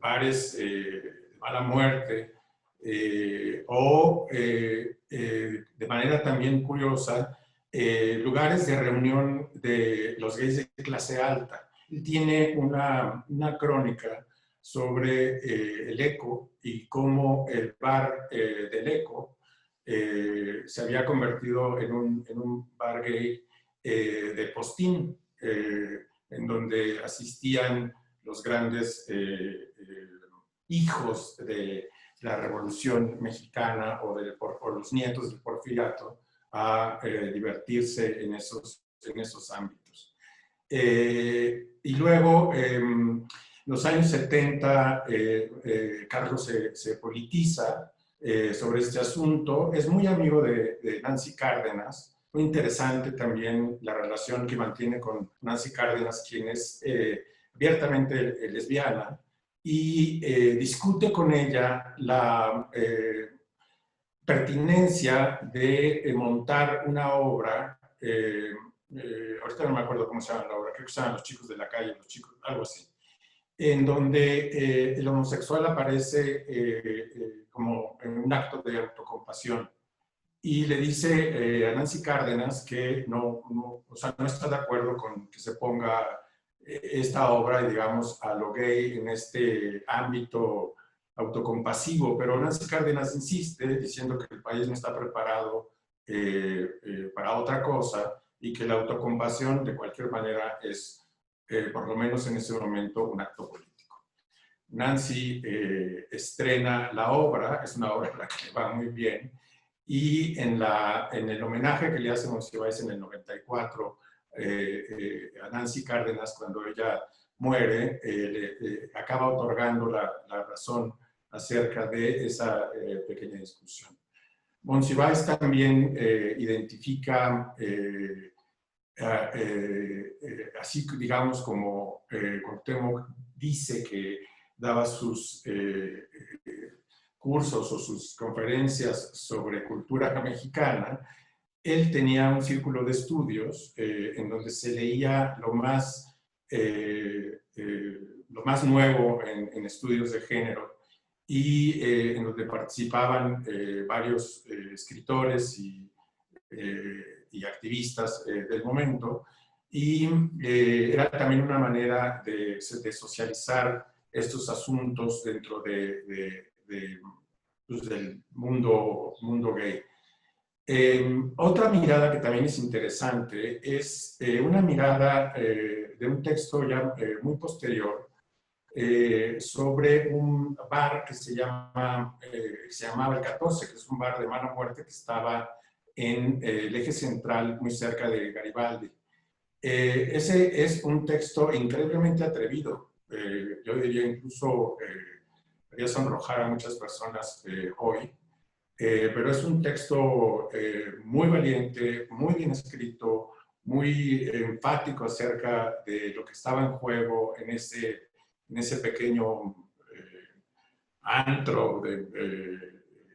bares de mala muerte, o de manera también curiosa, lugares de reunión de los gays de clase alta. Él tiene una crónica sobre el Eco y cómo el bar del Eco se había convertido en un bar gay de postín, en donde asistían los grandes hijos de la Revolución Mexicana o los nietos del Porfiriato a divertirse en esos ámbitos. Y luego, en los años 70, Carlos se politiza sobre este asunto. Es muy amigo de Nancy Cárdenas. Muy interesante también la relación que mantiene con Nancy Cárdenas, quien es abiertamente lesbiana, y discute con ella la pertinencia de montar una obra, ahorita no me acuerdo cómo se llama la obra, creo que se llaman Los chicos de la calle, los chicos, algo así, en donde el homosexual aparece como en un acto de autocompasión. Y le dice a Nancy Cárdenas que no está de acuerdo con que se ponga esta obra, digamos, a lo gay en este ámbito autocompasivo, pero Nancy Cárdenas insiste diciendo que el país no está preparado para otra cosa y que la autocompasión de cualquier manera es, por lo menos en ese momento, un acto político. Nancy estrena la obra, es una obra en la que le va muy bien, y en el homenaje que le hace Monsiváis en el 94 a Nancy Cárdenas, cuando ella muere, acaba otorgando la razón acerca de esa pequeña discusión. Monsiváis también identifica, así digamos como Cuauhtémoc dice que daba sus cursos o sus conferencias sobre cultura mexicana, él tenía un círculo de estudios en donde se leía lo más nuevo en estudios de género y en donde participaban varios escritores y activistas del momento, y era también una manera de socializar estos asuntos dentro pues, del mundo gay. Otra mirada que también es interesante es una mirada de un texto ya muy posterior sobre un bar que se llamaba El 14, que es un bar de mala muerte que estaba en el eje central, muy cerca de Garibaldi. Ese es un texto increíblemente atrevido, yo diría incluso haría sonrojar a muchas personas hoy. Pero es un texto muy valiente, muy bien escrito, muy enfático acerca de lo que estaba en juego en ese pequeño antro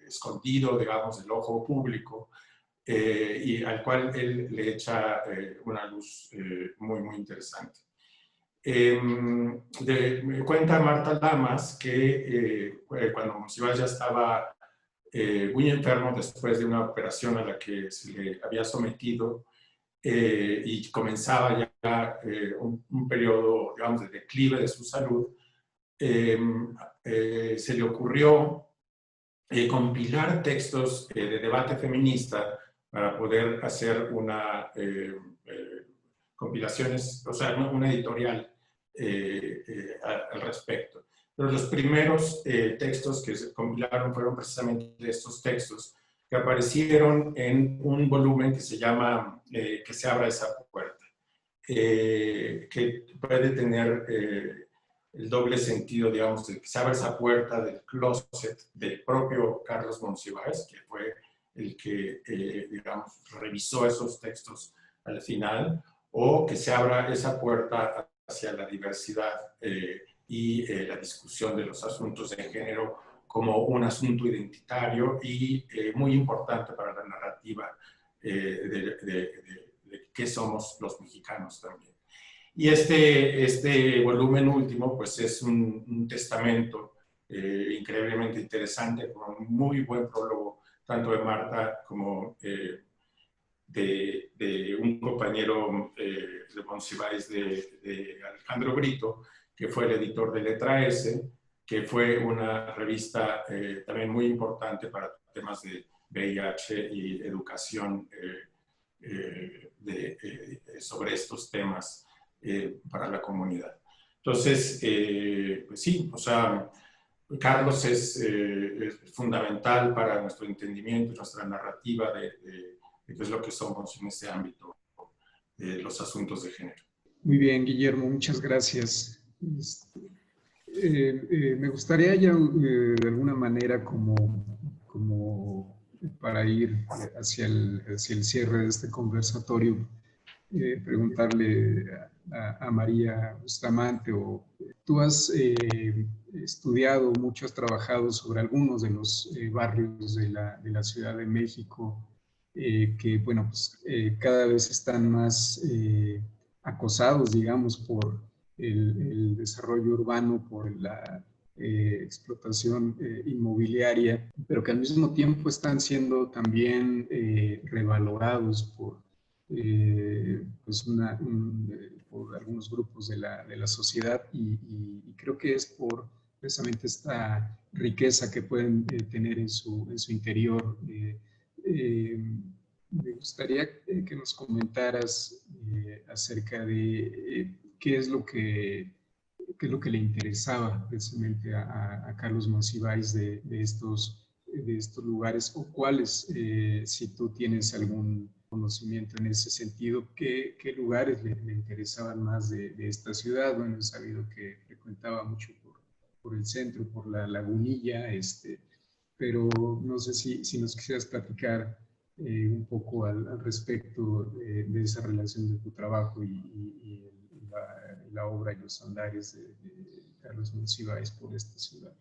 escondido, digamos, del ojo público, y al cual él le echa una luz muy, muy interesante. Me cuenta Marta Lamas que cuando Monsiváis ya estaba muy enfermo después de una operación a la que se le había sometido y comenzaba ya un periodo, digamos, de declive de su salud, se le ocurrió compilar textos de debate feminista para poder hacer compilaciones, o sea, una editorial al respecto. Pero los primeros textos que se compilaron fueron precisamente estos textos que aparecieron en un volumen que se llama Que se abra esa puerta, que puede tener el doble sentido, digamos, de que se abra esa puerta del closet del propio Carlos Monsiváis, que fue el que, digamos, revisó esos textos al final, o que se abra esa puerta hacia la diversidad y la discusión de los asuntos de género como un asunto identitario y muy importante para la narrativa de qué somos los mexicanos también. Y este volumen último, pues es un testamento increíblemente interesante, con un muy buen prólogo, tanto de Marta como de un compañero de Monsiváis, de Alejandro Brito, que fue el editor de Letra S, que fue una revista también muy importante para temas de VIH y educación sobre estos temas para la comunidad. Entonces, pues sí, o sea, Carlos es fundamental para nuestro entendimiento, nuestra narrativa de qué es lo que somos en este ámbito de los asuntos de género. Muy bien, Guillermo, muchas gracias. Me gustaría ya de alguna manera como para ir hacia el cierre de este conversatorio, preguntarle a María Bustamante, tú has estudiado mucho, has trabajado sobre algunos de los barrios de la Ciudad de México que, bueno, pues cada vez están más acosados, digamos, por el desarrollo urbano, por la explotación inmobiliaria, pero que al mismo tiempo están siendo también revalorados por por algunos grupos de la sociedad y creo que es por precisamente esta riqueza que pueden tener en su interior. Me gustaría que nos comentaras acerca de qué es lo que le interesaba precisamente a Carlos Monsiváis de estos lugares, o cuáles, si tú tienes algún conocimiento en ese sentido, qué lugares le interesaban más de esta ciudad. Bueno, he sabido que frecuentaba mucho por el centro, por la Lagunilla, pero no sé si nos quisieras platicar un poco al respecto de esa relación de tu trabajo y la obra y los andares de Carlos Monsiváis por esta ciudad.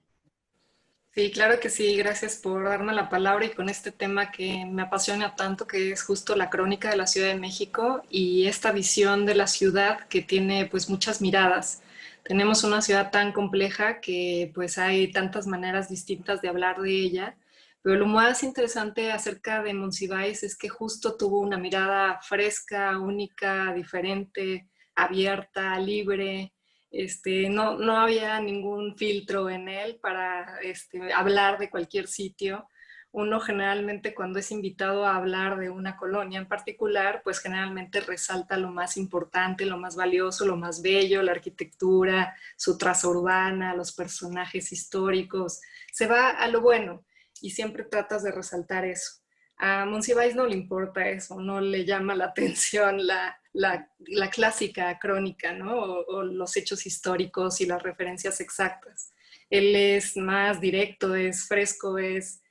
Sí, claro que sí. Gracias por darme la palabra y con este tema que me apasiona tanto, que es justo la crónica de la Ciudad de México y esta visión de la ciudad que tiene pues muchas miradas. Tenemos una ciudad tan compleja que pues hay tantas maneras distintas de hablar de ella, pero lo más interesante acerca de Monsiváis es que justo tuvo una mirada fresca, única, diferente, abierta, libre. No había ningún filtro en él para hablar de cualquier sitio. Uno generalmente cuando es invitado a hablar de una colonia en particular, pues generalmente resalta lo más importante, lo más valioso, lo más bello, la arquitectura, su traza urbana, los personajes históricos. Se va a lo bueno y siempre tratas de resaltar eso. A Monsiváis no le importa eso, no le llama la atención la clásica crónica, ¿no? O los hechos históricos y las referencias exactas. Él es más directo, es fresco, es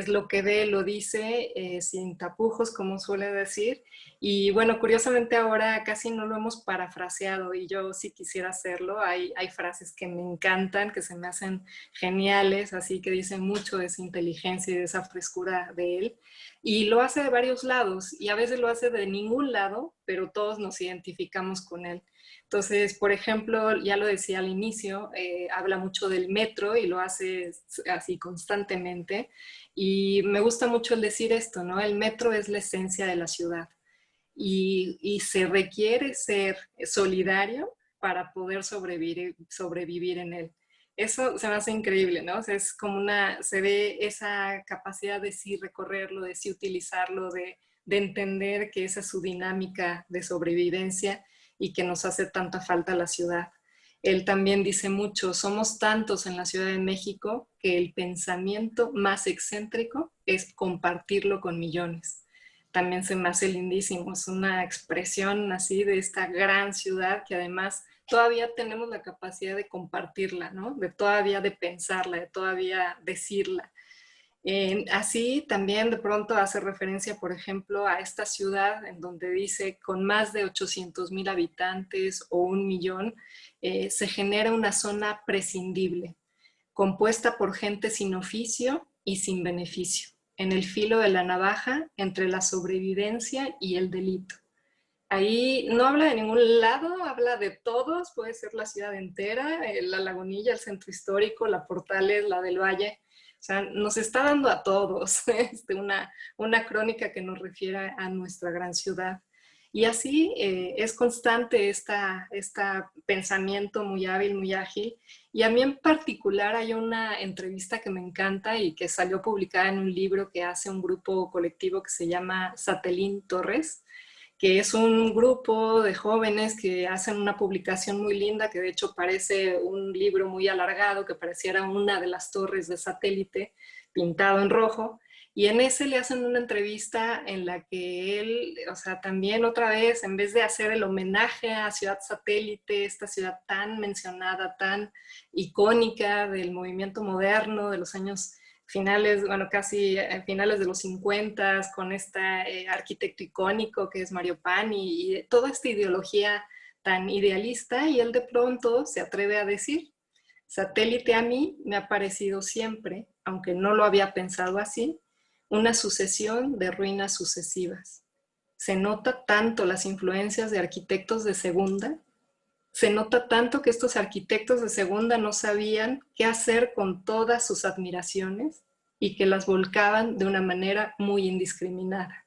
lo que ve, lo dice, sin tapujos, como suele decir. Y bueno, curiosamente ahora casi no lo hemos parafraseado y yo sí quisiera hacerlo. Hay frases que me encantan, que se me hacen geniales, así que dicen mucho de esa inteligencia y de esa frescura de él. Y lo hace de varios lados y a veces lo hace de ningún lado, pero todos nos identificamos con él. Entonces, por ejemplo, ya lo decía al inicio, habla mucho del metro y lo hace así constantemente. Y me gusta mucho el decir esto, ¿no? El metro es la esencia de la ciudad y se requiere ser solidario para poder sobrevivir en él. Eso se me hace increíble, ¿no? O sea, es como se ve esa capacidad de sí recorrerlo, de sí utilizarlo, de entender que esa es su dinámica de sobrevivencia y que nos hace tanta falta la ciudad. Él también dice mucho, somos tantos en la Ciudad de México que el pensamiento más excéntrico es compartirlo con millones. También se me hace lindísimo, es una expresión así de esta gran ciudad que además todavía tenemos la capacidad de compartirla, ¿no? De todavía de pensarla, de todavía decirla. Así también de pronto hace referencia, por ejemplo, a esta ciudad en donde dice con más de 800,000 habitantes o 1,000,000, se genera una zona prescindible, compuesta por gente sin oficio y sin beneficio, en el filo de la navaja entre la sobrevivencia y el delito. Ahí no habla de ningún lado, habla de todos, puede ser la ciudad entera, la Lagunilla, el centro histórico, la Portales, la del Valle. O sea, nos está dando a todos una crónica que nos refiere a nuestra gran ciudad. Y así es constante este pensamiento muy hábil, muy ágil. Y a mí en particular hay una entrevista que me encanta y que salió publicada en un libro que hace un grupo colectivo que se llama Satelín Torres, que es un grupo de jóvenes que hacen una publicación muy linda, que de hecho parece un libro muy alargado, que pareciera una de las torres de satélite pintado en rojo, y en ese le hacen una entrevista en la que él, o sea, también otra vez, en vez de hacer el homenaje a Ciudad Satélite, esta ciudad tan mencionada, tan icónica del movimiento moderno de los años finales, bueno, casi finales de los 50, con este arquitecto icónico que es Mario Pani y toda esta ideología tan idealista, y él de pronto se atreve a decir, satélite a mí me ha parecido siempre, aunque no lo había pensado así, una sucesión de ruinas sucesivas. Se nota tanto las influencias de arquitectos de segunda, se nota tanto que estos arquitectos de segunda no sabían qué hacer con todas sus admiraciones y que las volcaban de una manera muy indiscriminada.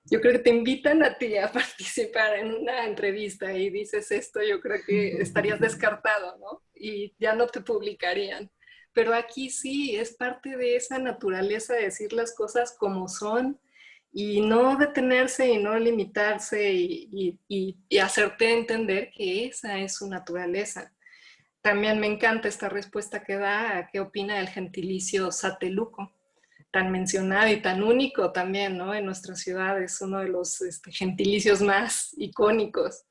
Yo creo que te invitan a ti a participar en una entrevista y dices esto, yo creo que estarías descartado, ¿no? Y ya no te publicarían. Pero aquí sí, es parte de esa naturaleza de decir las cosas como son y no detenerse y no limitarse y hacerte entender que esa es su naturaleza. También me encanta esta respuesta que da a qué opina del gentilicio sateluco, tan mencionado y tan único también, ¿no? En nuestra ciudad es uno de los gentilicios más icónicos.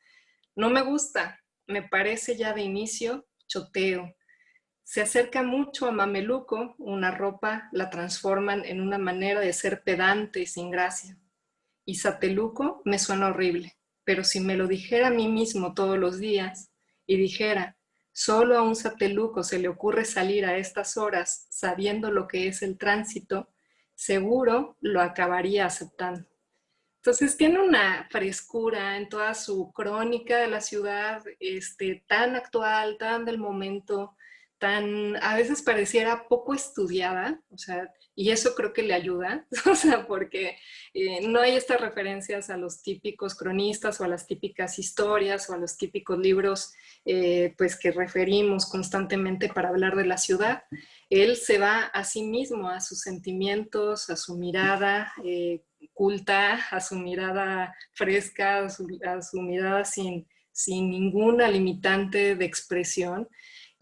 No me gusta, me parece ya de inicio choteo. Se acerca mucho a mameluco, una ropa la transforman en una manera de ser pedante y sin gracia. Y sateluco me suena horrible, pero si me lo dijera a mí mismo todos los días y dijera, solo a un sateluco se le ocurre salir a estas horas sabiendo lo que es el tránsito, seguro lo acabaría aceptando. Entonces tiene una frescura en toda su crónica de la ciudad, tan actual, tan del momento, tan, a veces pareciera poco estudiada, o sea, y eso creo que le ayuda, o sea, porque no hay estas referencias a los típicos cronistas o a las típicas historias o a los típicos libros pues que referimos constantemente para hablar de la ciudad. Él se va a sí mismo, a sus sentimientos, a su mirada culta, a su mirada fresca, a su mirada sin ninguna limitante de expresión,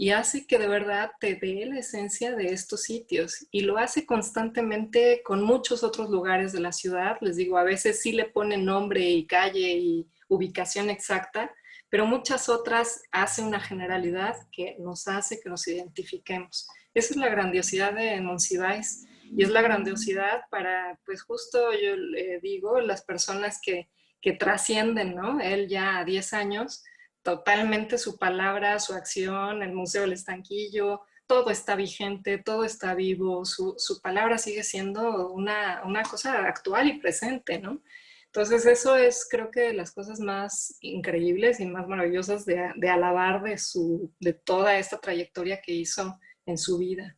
y hace que de verdad te dé la esencia de estos sitios, y lo hace constantemente con muchos otros lugares de la ciudad. Les digo, a veces sí le pone nombre y calle y ubicación exacta, pero muchas otras hace una generalidad que nos hace que nos identifiquemos. Esa es la grandiosidad de Monsiváis, y es la grandiosidad para, pues justo yo digo, las personas que trascienden, ¿no? Él ya a 10 años, totalmente su palabra, su acción, el Museo del Estanquillo, todo está vigente, todo está vivo, su palabra sigue siendo una cosa actual y presente, ¿no? Entonces eso es, creo que, de las cosas más increíbles y más maravillosas de alabar de toda esta trayectoria que hizo en su vida.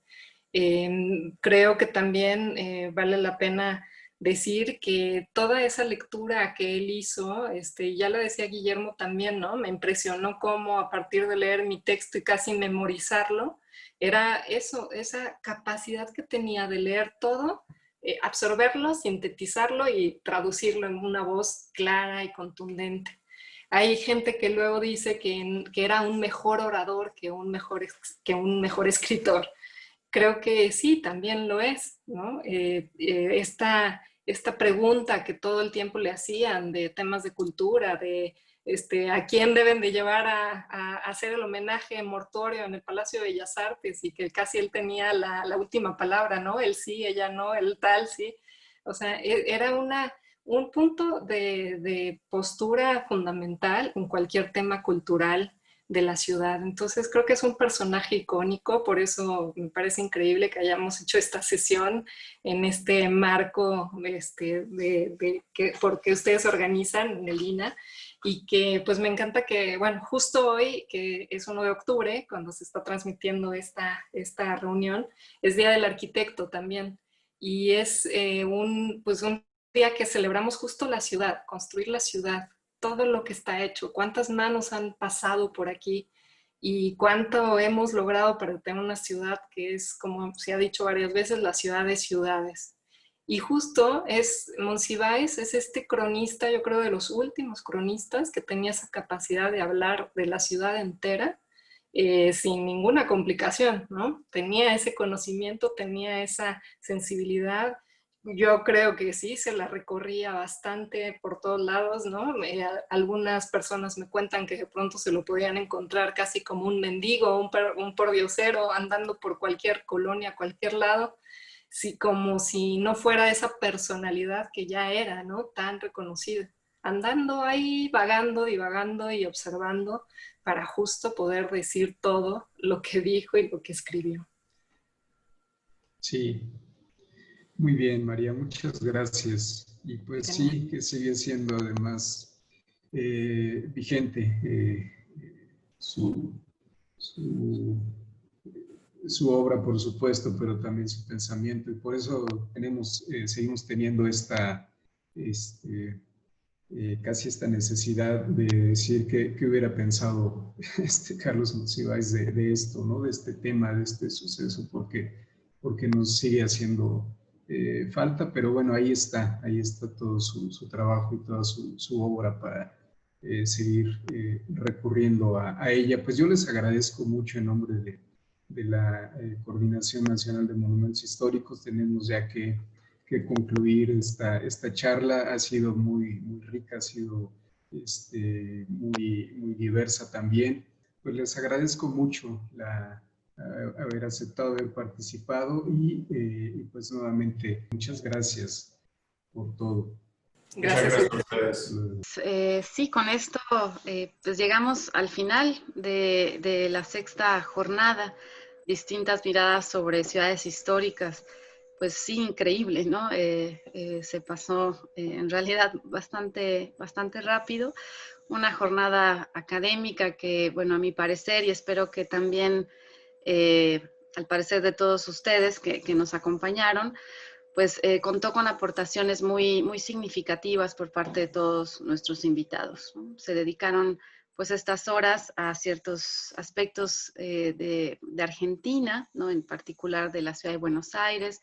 Creo que también vale la pena decir que toda esa lectura que él hizo, ya lo decía Guillermo también, ¿no? Me impresionó cómo a partir de leer mi texto y casi memorizarlo, era eso, esa capacidad que tenía de leer todo, absorberlo, sintetizarlo y traducirlo en una voz clara y contundente. Hay gente que luego dice que era un mejor orador que un mejor escritor. Creo que sí, también lo es, ¿no? Esta pregunta que todo el tiempo le hacían de temas de cultura, de a quién deben de llevar a hacer el homenaje mortuorio en el Palacio de Bellas Artes, y que casi él tenía la última palabra, ¿no? Él sí, ella no, él tal, sí. O sea, era un punto de postura fundamental en cualquier tema cultural de la ciudad. Entonces creo que es un personaje icónico, por eso me parece increíble que hayamos hecho esta sesión en este marco porque ustedes organizan en el INA, y que pues me encanta que, bueno, justo hoy, que es 1 de octubre, cuando se está transmitiendo esta reunión, es Día del Arquitecto también, y es un día que celebramos justo la ciudad, construir la ciudad, todo lo que está hecho, cuántas manos han pasado por aquí y cuánto hemos logrado para tener una ciudad que es, como se ha dicho varias veces, la ciudad de ciudades. Y justo Monsiváis es este cronista, yo creo de los últimos cronistas que tenía esa capacidad de hablar de la ciudad entera sin ninguna complicación, ¿no? Tenía ese conocimiento, tenía esa sensibilidad. Yo creo que sí, se la recorría bastante por todos lados, ¿no? Algunas personas me cuentan que de pronto se lo podían encontrar casi como un mendigo, un pordiosero, andando por cualquier colonia, cualquier lado, sí, como si no fuera esa personalidad que ya era, ¿no? Tan reconocida. Andando ahí, vagando, divagando y observando para justo poder decir todo lo que dijo y lo que escribió. Sí. Muy bien, María, muchas gracias. Y pues sí, que sigue siendo además vigente su obra, por supuesto, pero también su pensamiento. Y por eso seguimos teniendo casi esta necesidad de decir qué hubiera pensado Carlos Monsiváis de esto, ¿no? De este tema, de este suceso, porque nos sigue haciendo falta, pero bueno, ahí está todo su trabajo y toda su obra para seguir recurriendo a ella. Pues yo les agradezco mucho en nombre de la Coordinación Nacional de Monumentos Históricos. Tenemos ya que concluir esta charla. Ha sido muy, muy rica, ha sido muy, muy diversa también. Pues les agradezco mucho haber aceptado, haber participado y pues nuevamente muchas gracias por todo. Gracias a ustedes. Sí, con esto pues llegamos al final de la 6ª jornada, distintas miradas sobre ciudades históricas. Pues sí, increíble, ¿no? Se pasó en realidad bastante rápido. Una jornada académica que, bueno, a mi parecer, y espero que también al parecer de todos ustedes que nos acompañaron, pues contó con aportaciones muy, muy significativas por parte de todos nuestros invitados, ¿no? Se dedicaron pues estas horas a ciertos aspectos de Argentina, ¿no? En particular de la ciudad de Buenos Aires,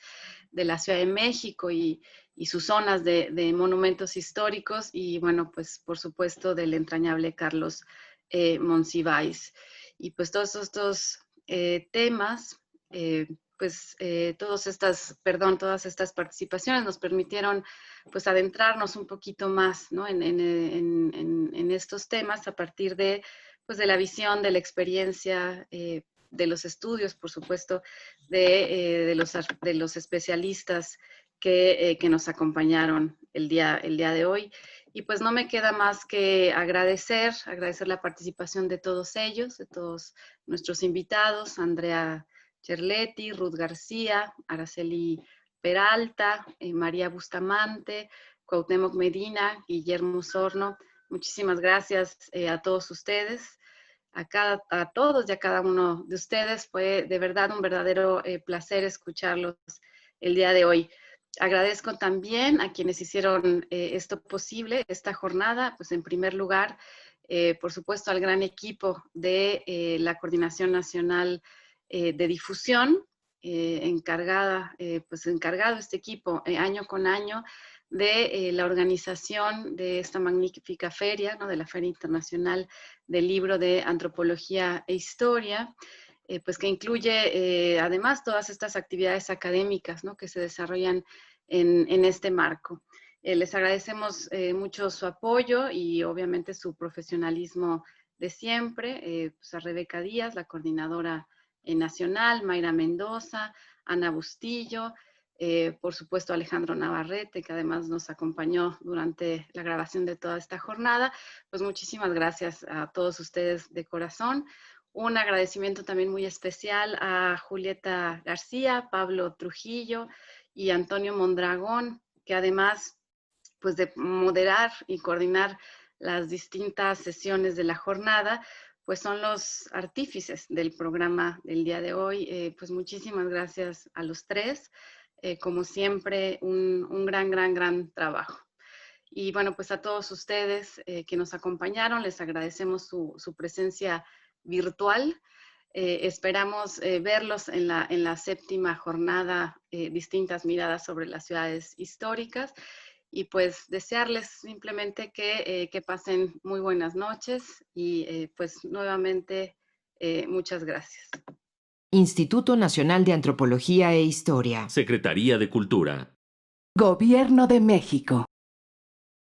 de la Ciudad de México y sus zonas de monumentos históricos, y bueno, pues por supuesto del entrañable Carlos Monsiváis. Y pues todos estos temas todas estas participaciones nos permitieron pues adentrarnos un poquito más, ¿no? en estos temas a partir de, pues, de la visión, de la experiencia, de los estudios, por supuesto, de los especialistas que nos acompañaron el día de hoy. Y pues no me queda más que agradecer la participación de todos ellos, de todos nuestros invitados, Andrea Cerletti, Ruth García, Araceli Peralta, María Bustamante, Cuauhtémoc Medina, Guillermo Sorno. Muchísimas gracias a todos ustedes, a todos y a cada uno de ustedes. Fue de verdad un verdadero placer escucharlos el día de hoy. Agradezco también a quienes hicieron esto posible, esta jornada, pues en primer lugar, por supuesto, al gran equipo de la Coordinación Nacional de Difusión, encargado este equipo año con año de la organización de esta magnífica feria, ¿no? De la Feria Internacional del Libro de Antropología e Historia, pues que incluye además todas estas actividades académicas, ¿no? Que se desarrollan en este marco. Les agradecemos mucho su apoyo y obviamente su profesionalismo de siempre, pues a Rebeca Díaz, la coordinadora nacional, Mayra Mendoza, Ana Bustillo, por supuesto Alejandro Navarrete, que además nos acompañó durante la grabación de toda esta jornada. Pues muchísimas gracias a todos ustedes de corazón. Un agradecimiento también muy especial a Julieta García, Pablo Trujillo y Antonio Mondragón, que además pues de moderar y coordinar las distintas sesiones de la jornada, pues son los artífices del programa del día de hoy. Pues muchísimas gracias a los tres. Como siempre, un gran trabajo. Y bueno, pues a todos ustedes que nos acompañaron, les agradecemos su presencia virtual. Esperamos verlos en la séptima jornada, Distintas Miradas sobre las Ciudades Históricas, y pues desearles simplemente que pasen muy buenas noches y pues nuevamente muchas gracias. Instituto Nacional de Antropología e Historia. Secretaría de Cultura. Gobierno de México.